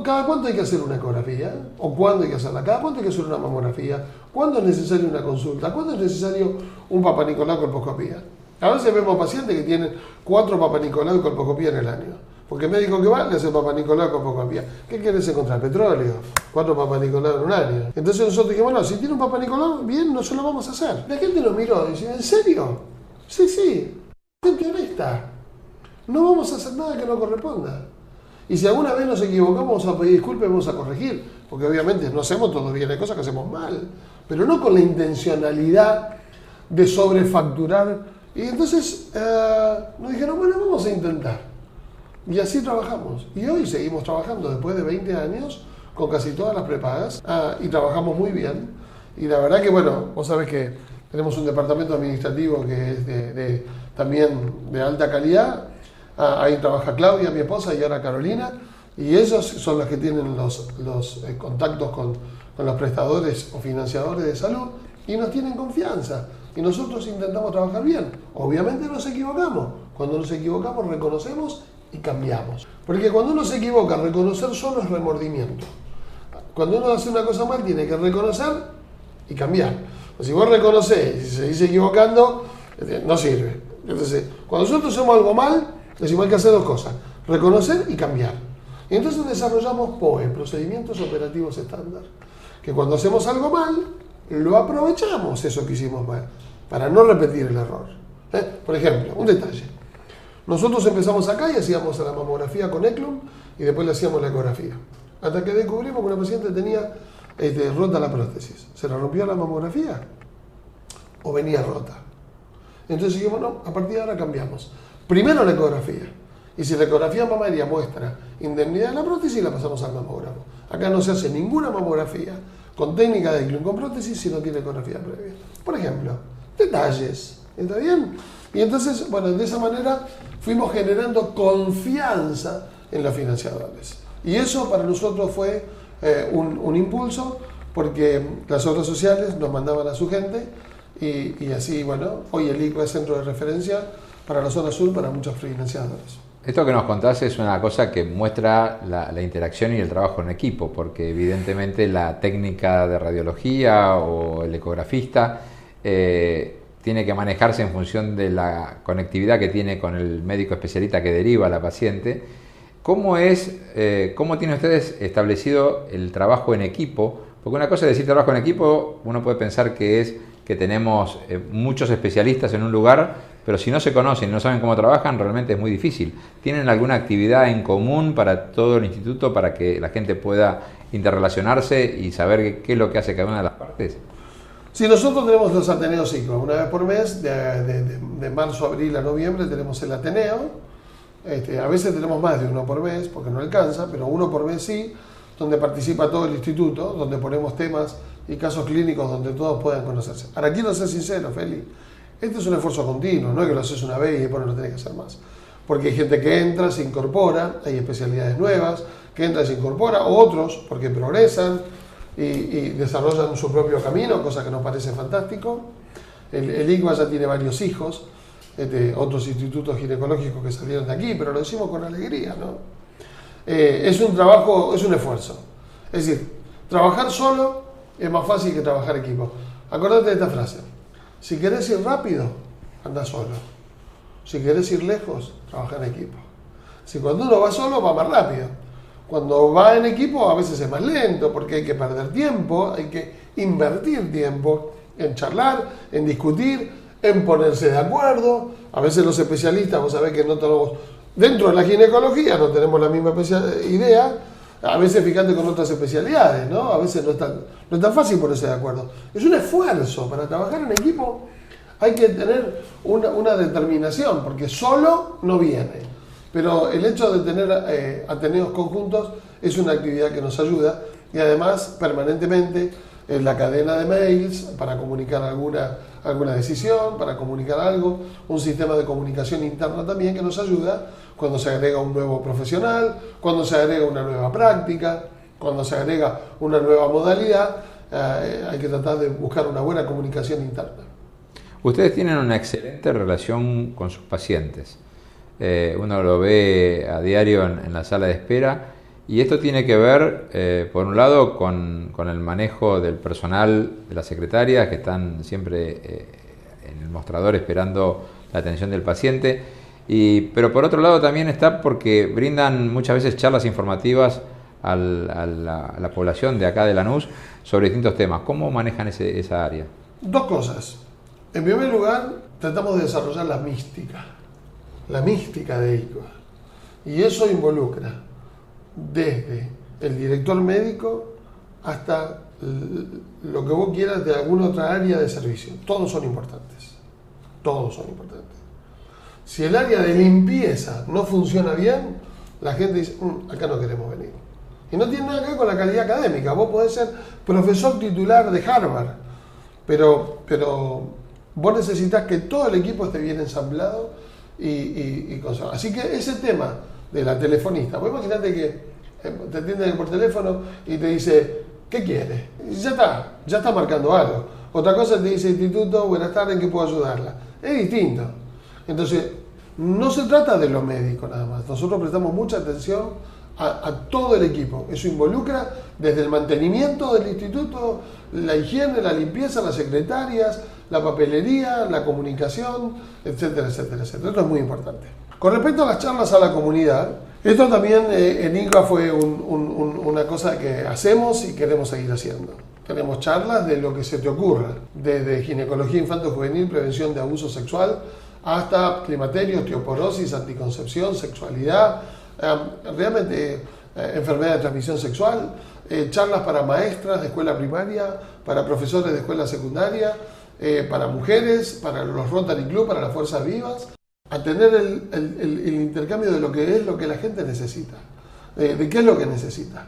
¿cada cuánto hay que hacer una ecografía? ¿O cuándo hay que hacerla? ¿Cada cuánto hay que hacer una mamografía? ¿Cuándo es necesario una consulta? ¿Cuándo es necesario un papanicolau colposcopía? A veces vemos pacientes que tienen 4 papanicolau colposcopía en el año. Porque el médico que va le hace papanicolau colposcopía. ¿Qué quieres encontrar? Petróleo. 4 papanicolau en un año. Entonces nosotros dijimos, bueno, si tiene un papanicolau, bien, no se lo vamos a hacer. La gente nos miró y dice, ¿en serio? Sí. Gente honesta. No vamos a hacer nada que no corresponda. Y si alguna vez nos equivocamos, vamos a pedir disculpas y vamos a corregir. Porque obviamente no hacemos todo bien, hay cosas que hacemos mal. Pero no con la intencionalidad de sobrefacturar. Y entonces nos dijeron, bueno, vamos a intentar. Y así trabajamos. Y hoy seguimos trabajando después de 20 años con casi todas las prepagas. Y trabajamos muy bien. Y la verdad que, bueno, vos sabés que tenemos un departamento administrativo que es también de alta calidad. Ahí trabaja Claudia, mi esposa, y ahora Carolina. Y ellos son los que tienen los contactos con los prestadores o financiadores de salud y nos tienen confianza. Y nosotros intentamos trabajar bien. Obviamente nos equivocamos. Cuando nos equivocamos reconocemos y cambiamos. Porque cuando uno se equivoca, reconocer solo es remordimiento. Cuando uno hace una cosa mal, tiene que reconocer y cambiar. Si vos reconocés y se seguís equivocando, no sirve. Entonces, cuando nosotros hacemos algo mal, decimos hay que hacer 2 cosas: reconocer y cambiar. Y entonces desarrollamos POE, procedimientos operativos estándar, que cuando hacemos algo mal, lo aprovechamos eso que hicimos mal, para no repetir el error. Por ejemplo, un detalle. Nosotros empezamos acá y hacíamos la mamografía con ECLUM y después le hacíamos la ecografía. Hasta que descubrimos que una paciente tenía rota la prótesis. ¿Se le rompió la mamografía? ¿O venía rota? Entonces dijimos, no, a partir de ahora cambiamos. Primero la ecografía. Y si la ecografía mamaria muestra indemnidad de la prótesis, la pasamos al mamógrafo. Acá no se hace ninguna mamografía con técnica de ECLUM con prótesis si no tiene ecografía previa. Por ejemplo, detalles. ¿Está bien? Y entonces, bueno, de esa manera fuimos generando confianza en los financiadores. Y eso para nosotros fue un impulso, porque las obras sociales nos mandaban a su gente y así, bueno, hoy el ICBA es centro de referencia para la zona sur, para muchos financiadores. Esto que nos contás es una cosa que muestra la interacción y el trabajo en equipo, porque evidentemente la técnica de radiología o el ecografista tiene que manejarse en función de la conectividad que tiene con el médico especialista que deriva a la paciente. ¿Cómo tienen ustedes establecido el trabajo en equipo? Porque una cosa es decir trabajo en equipo, uno puede pensar que es que tenemos muchos especialistas en un lugar, pero si no se conocen y no saben cómo trabajan, realmente es muy difícil. ¿Tienen alguna actividad en común para todo el instituto para que la gente pueda interrelacionarse y saber qué es lo que hace cada una de las partes? Sí, nosotros tenemos los Ateneos ciclos, una vez por mes, de marzo, abril a noviembre tenemos el Ateneo. A veces tenemos más de uno por mes, porque no alcanza, pero uno por mes sí, donde participa todo el instituto, donde ponemos temas y casos clínicos donde todos puedan conocerse. Ahora, quiero ser sincero, Feli, este es un esfuerzo continuo, no es que lo haces una vez y después no lo tenés que hacer más. Porque hay gente que entra, se incorpora, hay especialidades nuevas, que entra y se incorpora, otros porque progresan y desarrollan su propio camino, cosa que nos parece fantástico. El ICBA ya tiene varios hijos, otros institutos ginecológicos que salieron de aquí, pero lo decimos con alegría, ¿no? Es un trabajo, es un esfuerzo. Es decir, trabajar solo es más fácil que trabajar equipo. Acordate de esta frase: si querés ir rápido, anda solo. Si querés ir lejos, trabaja en equipo. Si cuando uno va solo, va más rápido. Cuando va en equipo, a veces es más lento, porque hay que perder tiempo, hay que invertir tiempo en charlar, en discutir, en ponerse de acuerdo. A veces los especialistas, vos sabés que no tenemos, dentro de la ginecología no tenemos la misma idea, a veces fíjate con otras especialidades, ¿no? A veces no es tan fácil ponerse de acuerdo. Es un esfuerzo. Para trabajar en equipo hay que tener una determinación, porque solo no viene. Pero el hecho de tener ateneos conjuntos es una actividad que nos ayuda, y además permanentemente en la cadena de mails para comunicar alguna decisión, para comunicar algo, un sistema de comunicación interna también que nos ayuda cuando se agrega un nuevo profesional, cuando se agrega una nueva práctica, cuando se agrega una nueva modalidad. Hay que tratar de buscar una buena comunicación interna. Ustedes tienen una excelente relación con sus pacientes. Uno lo ve a diario en la sala de espera, y esto tiene que ver, por un lado, con el manejo del personal de las secretarias, que están siempre en el mostrador esperando la atención del paciente, pero por otro lado también está porque brindan muchas veces charlas informativas a la población de acá de Lanús sobre distintos temas. ¿Cómo manejan esa área? Dos cosas. En primer lugar, tratamos de desarrollar la mística de ICBA. Y eso involucra desde el director médico hasta lo que vos quieras de alguna otra área de servicio. Todos son importantes. Todos son importantes. Si el área de limpieza no funciona bien, la gente dice, acá no queremos venir. Y no tiene nada que ver con la calidad académica. Vos podés ser profesor titular de Harvard, pero vos necesitas que todo el equipo esté bien ensamblado y cosas. Así que ese tema de la telefonista, vos imaginate que te atienden por teléfono y te dice, ¿qué quiere? Y ya está marcando algo. Otra cosa te dice, instituto, buenas tardes, ¿en qué puedo ayudarla? Es distinto. Entonces, no se trata de lo médico nada más. Nosotros prestamos mucha atención a todo el equipo. Eso involucra desde el mantenimiento del instituto, la higiene, la limpieza, las secretarias, la papelería, la comunicación, etcétera, etcétera, etcétera. Esto es muy importante. Con respecto a las charlas a la comunidad, esto también en ICBA fue una cosa que hacemos y queremos seguir haciendo. Tenemos charlas de lo que se te ocurra, desde ginecología infanto-juvenil, prevención de abuso sexual, hasta climaterio, osteoporosis, anticoncepción, sexualidad, realmente enfermedad de transmisión sexual, charlas para maestras de escuela primaria, para profesores de escuela secundaria, para mujeres, para los Rotary Club, para las fuerzas vivas, a tener el intercambio de lo que es lo que la gente necesita, de qué es lo que necesita.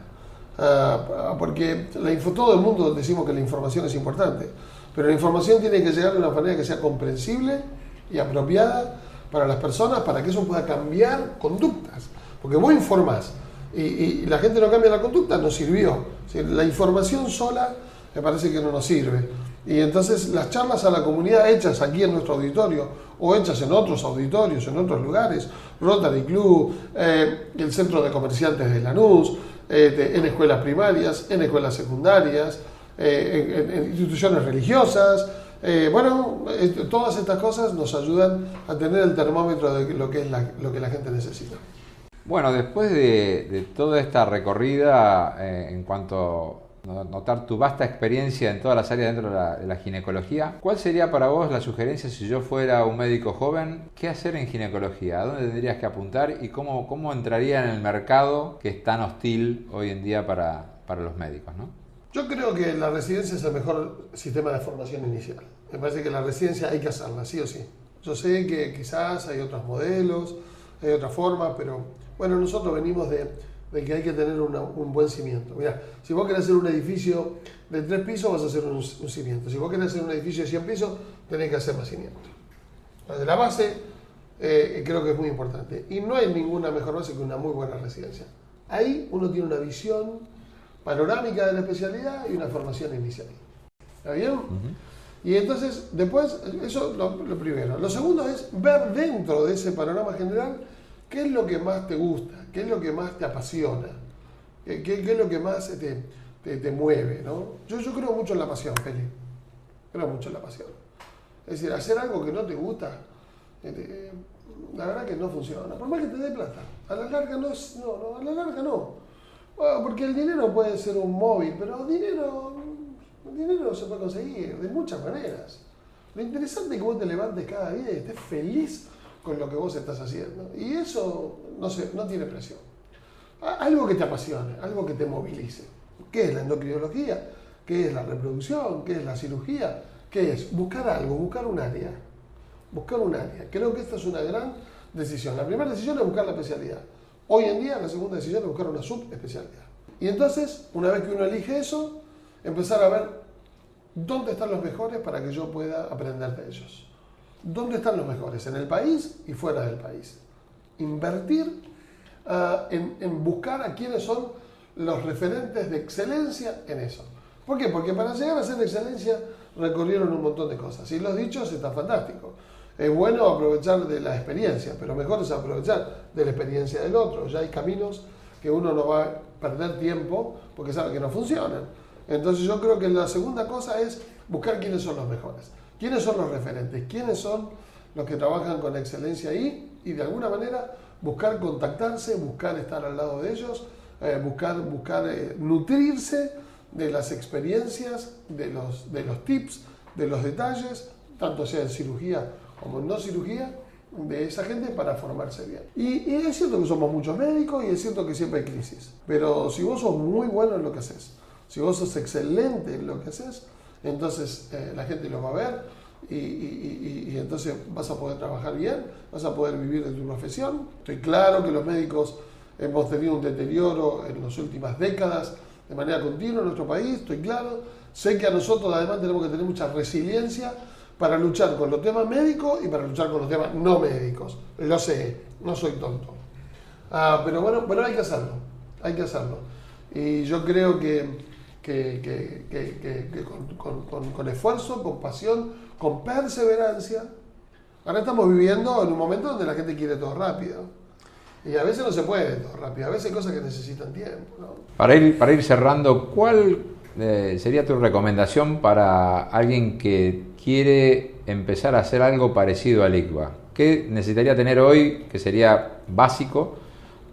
Porque todo el mundo decimos que la información es importante, pero la información tiene que llegar de una manera que sea comprensible y apropiada para las personas, para que eso pueda cambiar conductas. Porque vos informás y la gente no cambia la conducta, no sirvió. La información sola me parece que no nos sirve. Y entonces las charlas a la comunidad hechas aquí en nuestro auditorio o hechas en otros auditorios, en otros lugares, Rotary Club, el Centro de Comerciantes de Lanús, en escuelas primarias, en escuelas secundarias, en instituciones religiosas. Todas estas cosas nos ayudan a tener el termómetro de lo que la gente necesita. Bueno, después de toda esta recorrida en cuanto a notar tu vasta experiencia en todas las áreas dentro de la ginecología, ¿cuál sería para vos la sugerencia si yo fuera un médico joven? ¿Qué hacer en ginecología? ¿A dónde tendrías que apuntar? ¿Y cómo entraría en el mercado que es tan hostil hoy en día para los médicos, ¿no? Yo creo que la residencia es el mejor sistema de formación inicial. Me parece que la residencia hay que hacerla, sí o sí. Yo sé que quizás hay otros modelos, hay otras formas, pero bueno, nosotros venimos de que hay que tener un buen cimiento. Mirá, si vos querés hacer un edificio de 3 pisos, vas a hacer un cimiento. Si vos querés hacer un edificio de 100 pisos, tenés que hacer más cimiento. Entonces, la base creo que es muy importante. Y no hay ninguna mejor base que una muy buena residencia. Ahí uno tiene una visión panorámica de la especialidad y una formación inicial. ¿Está bien? Y entonces, después, eso lo primero. Lo segundo es ver dentro de ese panorama general qué es lo que más te gusta, qué es lo que más te apasiona, qué es lo que más te mueve, ¿no? Yo creo mucho en la pasión, Feli. Creo mucho en la pasión. Es decir, hacer algo que no te gusta, la verdad que no funciona. Por más que te dé plata. A la larga no. A la larga no. Bueno, porque el dinero puede ser un móvil, pero dinero se puede conseguir de muchas maneras. Lo interesante es que vos te levantes cada día y estés feliz con lo que vos estás haciendo. Y eso no tiene precio. Algo que te apasione, algo que te movilice. ¿Qué es la endocrinología? ¿Qué es la reproducción? ¿Qué es la cirugía? ¿Qué es? Buscar algo, buscar un área. Buscar un área. Creo que esta es una gran decisión. La primera decisión es buscar la especialidad. Hoy en día la segunda decisión es buscar una subespecialidad. Y entonces, una vez que uno elige eso, empezar a ver dónde están los mejores para que yo pueda aprender de ellos. ¿Dónde están los mejores? En el país y fuera del país. Invertir en buscar a quiénes son los referentes de excelencia en eso. ¿Por qué? Porque para llegar a ser de excelencia recorrieron un montón de cosas. Y los dichos están fantásticos. Es bueno aprovechar de la experiencia, pero mejor es aprovechar de la experiencia del otro. Ya hay caminos que uno no va a perder tiempo porque sabe que no funcionan. Entonces yo creo que la segunda cosa es buscar quiénes son los mejores. ¿Quiénes son los referentes? ¿Quiénes son los que trabajan con excelencia ahí? Y de alguna manera buscar contactarse, buscar estar al lado de ellos, buscar nutrirse de las experiencias, de los tips, de los detalles, tanto sea en cirugía como en no cirugía, de esa gente para formarse bien. Y es cierto que somos muchos médicos y es cierto que siempre hay crisis. Pero si vos sos muy bueno en lo que haces, si vos sos excelente en lo que haces, entonces la gente lo va a ver y entonces vas a poder trabajar bien, vas a poder vivir de tu profesión. Estoy claro que los médicos hemos tenido un deterioro en las últimas décadas de manera continua en nuestro país, estoy claro. Sé que a nosotros además tenemos que tener mucha resiliencia para luchar con los temas médicos y para luchar con los temas no médicos. Lo sé, no soy tonto. Pero bueno, hay que hacerlo. Y yo creo que con esfuerzo, con pasión, con perseverancia. Ahora estamos viviendo en un momento donde la gente quiere todo rápido. Y a veces no se puede todo rápido, a veces hay cosas que necesitan tiempo, ¿no? Para ir cerrando, ¿cuál sería tu recomendación para alguien que quiere empezar a hacer algo parecido al ICVA? ¿Qué necesitaría tener hoy que sería básico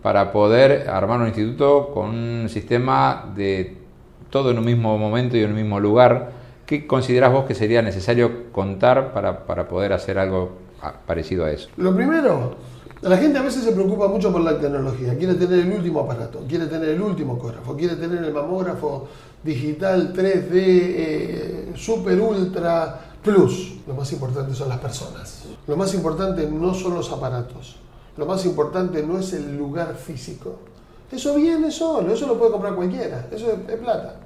para poder armar un instituto con un sistema de todo en un mismo momento y en un mismo lugar? ¿Qué considerás vos que sería necesario contar para poder hacer algo parecido a eso? Lo primero, la gente a veces se preocupa mucho por la tecnología. Quiere tener el último aparato, quiere tener el último ecógrafo, quiere tener el mamógrafo digital 3D, super ultra plus. Lo más importante son las personas. Lo más importante no son los aparatos. Lo más importante no es el lugar físico. Eso viene solo, eso lo puede comprar cualquiera, eso es plata.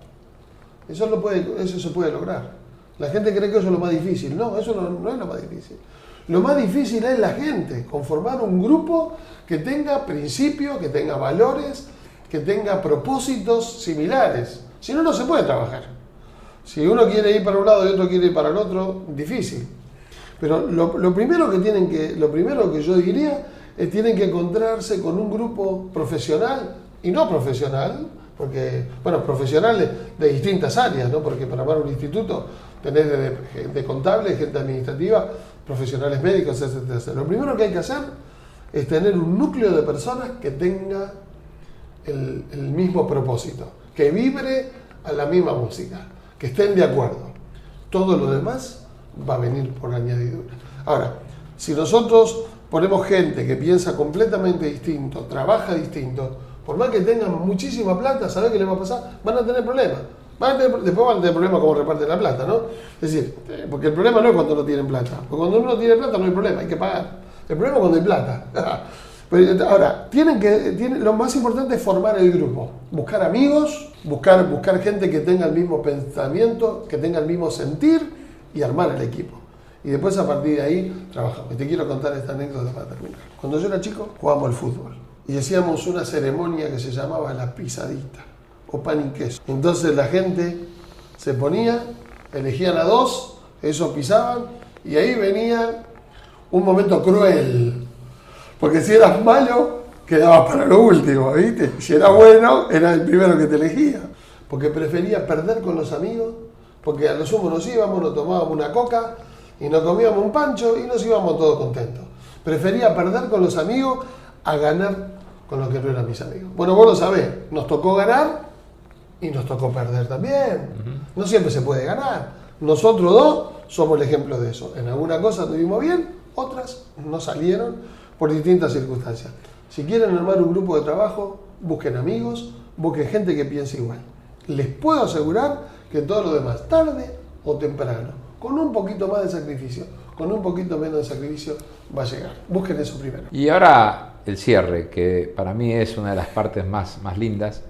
Eso se puede lograr. La gente cree que eso es lo más difícil. No, eso no es lo más difícil. Lo más difícil es la gente, conformar un grupo que tenga principios, que tenga valores, que tenga propósitos similares. Si no, no se puede trabajar. Si uno quiere ir para un lado y otro quiere ir para el otro, difícil. Pero lo primero que yo diría es tienen que encontrarse con un grupo profesional y no profesional, porque, bueno, profesionales de distintas áreas, ¿no? Porque para armar un instituto tenés de contable, gente administrativa, profesionales médicos, etc. Lo primero que hay que hacer es tener un núcleo de personas que tenga el mismo propósito, que vibre a la misma música, que estén de acuerdo. Todo lo demás va a venir por añadidura. Ahora, si nosotros ponemos gente que piensa completamente distinto, trabaja distinto, por más que tengan muchísima plata, ¿sabés qué les va a pasar? Van a tener problemas. Después van a tener problemas como reparten la plata, ¿no? Es decir, porque el problema no es cuando no tienen plata, porque cuando uno tiene plata no hay problema, hay que pagar. El problema es cuando hay plata. Ahora, lo más importante es formar el grupo, buscar amigos, buscar gente que tenga el mismo pensamiento, que tenga el mismo sentir y armar el equipo. Y después a partir de ahí trabajamos. Y te quiero contar esta anécdota para terminar. Cuando yo era chico jugábamos al fútbol y hacíamos una ceremonia que se llamaba la pisadita o pan y queso. Entonces la gente se ponía, elegían a dos, esos pisaban y ahí venía un momento cruel. Porque si eras malo, quedabas para lo último, ¿viste? Si eras bueno, era el primero que te elegía. Porque prefería perder con los amigos, porque a lo sumo nos íbamos, nos tomábamos una coca y nos comíamos un pancho y nos íbamos todos contentos. Prefería perder con los amigos a ganar con los que no eran mis amigos. Bueno, vos lo sabés, nos tocó ganar y nos tocó perder también. No siempre se puede ganar. Nosotros dos somos el ejemplo de eso. En alguna cosa tuvimos bien, otras no salieron por distintas circunstancias. Si quieren armar un grupo de trabajo, busquen amigos, busquen gente que piense igual. Les puedo asegurar que todo lo demás, tarde o temprano, con un poquito más de sacrificio, con un poquito menos de sacrificio, va a llegar. Busquen eso primero. Y ahora el cierre, que para mí es una de las partes más lindas,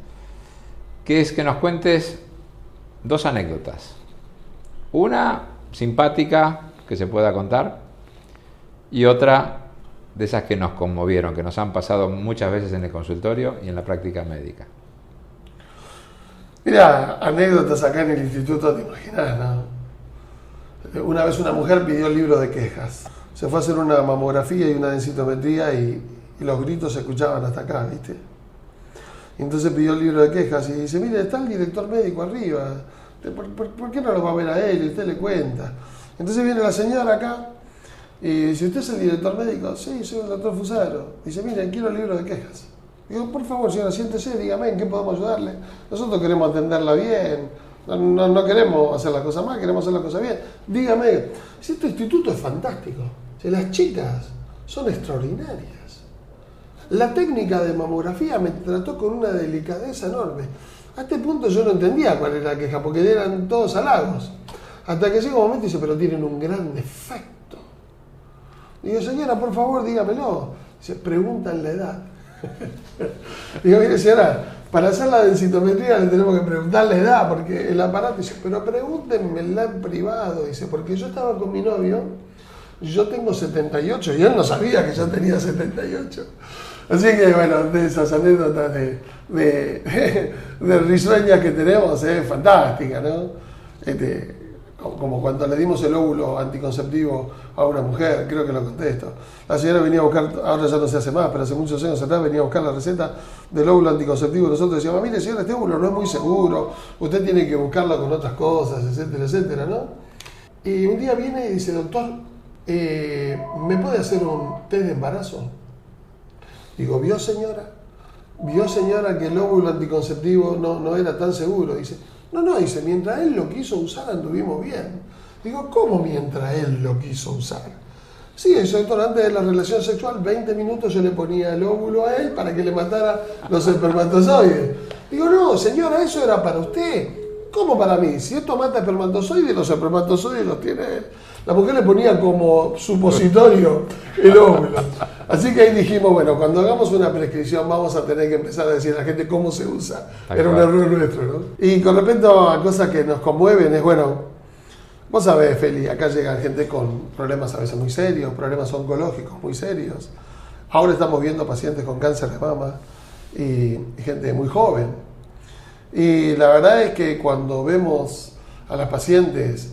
que es que nos cuentes dos anécdotas. Una simpática que se pueda contar y otra de esas que nos conmovieron, que nos han pasado muchas veces en el consultorio y en la práctica médica. Mira, anécdotas acá en el instituto, te imaginas, ¿no? Una vez una mujer pidió el libro de quejas. Se fue a hacer una mamografía y una densitometría y los gritos se escuchaban hasta acá, ¿viste? Y entonces pidió el libro de quejas y dice, mire, está el director médico arriba, ¿por qué no lo va a ver a él y usted le cuenta? Entonces viene la señora acá y dice, ¿usted es el director médico? Sí, soy el doctor Fusaro. Dice, mire, quiero el libro de quejas. Digo, por favor, señora, siéntese, dígame en qué podemos ayudarle. Nosotros queremos atenderla bien, no queremos hacer las cosas mal, queremos hacer las cosas bien. Dígame, si este instituto es fantástico, si las chicas son extraordinarias. La técnica de mamografía me trató con una delicadeza enorme. A este punto yo no entendía cuál era la queja, porque eran todos halagos. Hasta que llega un momento y dice, pero tienen un gran defecto. Digo, señora, por favor, dígamelo. Dice, preguntan la edad. Digo, mire, señora, para hacer la densitometría le tenemos que preguntar la edad, porque el aparato dice, pero pregúntenmela en privado, dice, porque yo estaba con mi novio, yo tengo 78 y él no sabía que yo tenía 78. Así que, bueno, de esas anécdotas de risueñas que tenemos es fantástica, ¿no? Como cuando le dimos el óvulo anticonceptivo a una mujer, creo que lo conté esto. La señora venía a buscar, ahora ya no se hace más, pero hace muchos años atrás venía a buscar la receta del óvulo anticonceptivo y nosotros decíamos, mire señora, este óvulo no es muy seguro, usted tiene que buscarlo con otras cosas, etcétera, etcétera, ¿no? Y un día viene y dice, doctor, ¿me puede hacer un test de embarazo? Digo, ¿vio señora que el óvulo anticonceptivo no era tan seguro? Dice, no, dice, mientras él lo quiso usar anduvimos bien. Digo, ¿cómo mientras él lo quiso usar? Sí, eso, doctor, antes de la relación sexual, 20 minutos yo le ponía el óvulo a él para que le matara los espermatozoides. Digo, no, señora, eso era para usted. ¿Cómo para mí? Si esto mata espermatozoides, los espermatozoides los tiene él. La mujer le ponía como supositorio el óvulo. Así que ahí dijimos, bueno, cuando hagamos una prescripción vamos a tener que empezar a decir a la gente cómo se usa. Era un error nuestro, ¿no? Y con respecto a cosas que nos conmueven, es bueno, vos sabés, Feli, acá llega gente con problemas a veces muy serios, problemas oncológicos muy serios. Ahora estamos viendo pacientes con cáncer de mama y gente muy joven. Y la verdad es que cuando vemos a las pacientes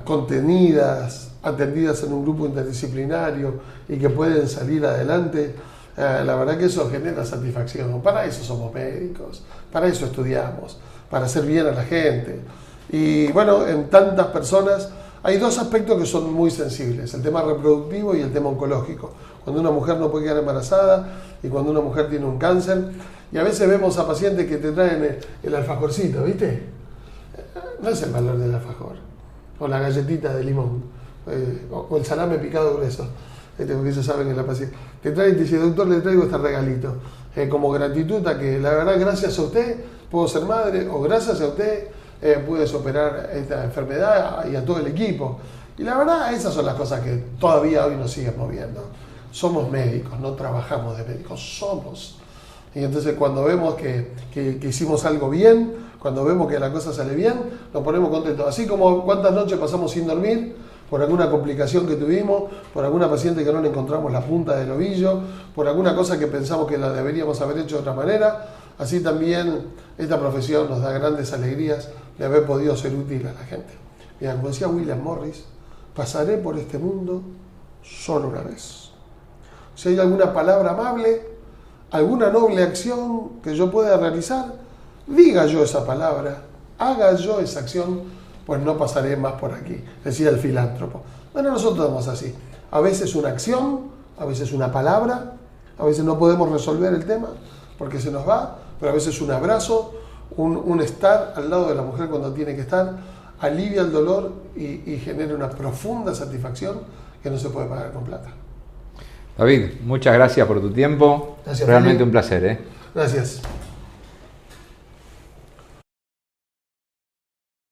contenidas, atendidas en un grupo interdisciplinario y que pueden salir adelante, la verdad que eso genera satisfacción. Para eso somos médicos, para eso estudiamos, para hacer bien a la gente. Y bueno, en tantas personas hay dos aspectos que son muy sensibles, el tema reproductivo y el tema oncológico. Cuando una mujer no puede quedar embarazada y cuando una mujer tiene un cáncer. Y a veces vemos a pacientes que te traen el alfajorcito, ¿viste? No es el valor del alfajor, o la galletita de limón, o el salame picado grueso, porque ellos saben que la paciente te trae y te dice, doctor, le traigo este regalito, como gratitud a que la verdad gracias a usted puedo ser madre, o gracias a usted pude superar esta enfermedad, y a todo el equipo. Y la verdad esas son las cosas que todavía hoy nos siguen moviendo. Somos médicos, no trabajamos de médicos, somos. Y entonces cuando vemos que hicimos algo bien, cuando vemos que la cosa sale bien, nos ponemos contentos. Así como cuántas noches pasamos sin dormir por alguna complicación que tuvimos, por alguna paciente que no le encontramos la punta del ovillo, por alguna cosa que pensamos que la deberíamos haber hecho de otra manera, así también esta profesión nos da grandes alegrías de haber podido ser útil a la gente. Mira, como decía William Morris, pasaré por este mundo solo una vez. Si hay alguna palabra amable, alguna noble acción que yo pueda realizar, diga yo esa palabra, haga yo esa acción, pues no pasaré más por aquí, decía el filántropo. Bueno, nosotros somos así. A veces una acción, a veces una palabra, a veces no podemos resolver el tema porque se nos va, pero a veces un abrazo, un estar al lado de la mujer cuando tiene que estar, alivia el dolor y genera una profunda satisfacción que no se puede pagar con plata. David, muchas gracias por tu tiempo. Gracias, realmente Felipe. un placer. Gracias.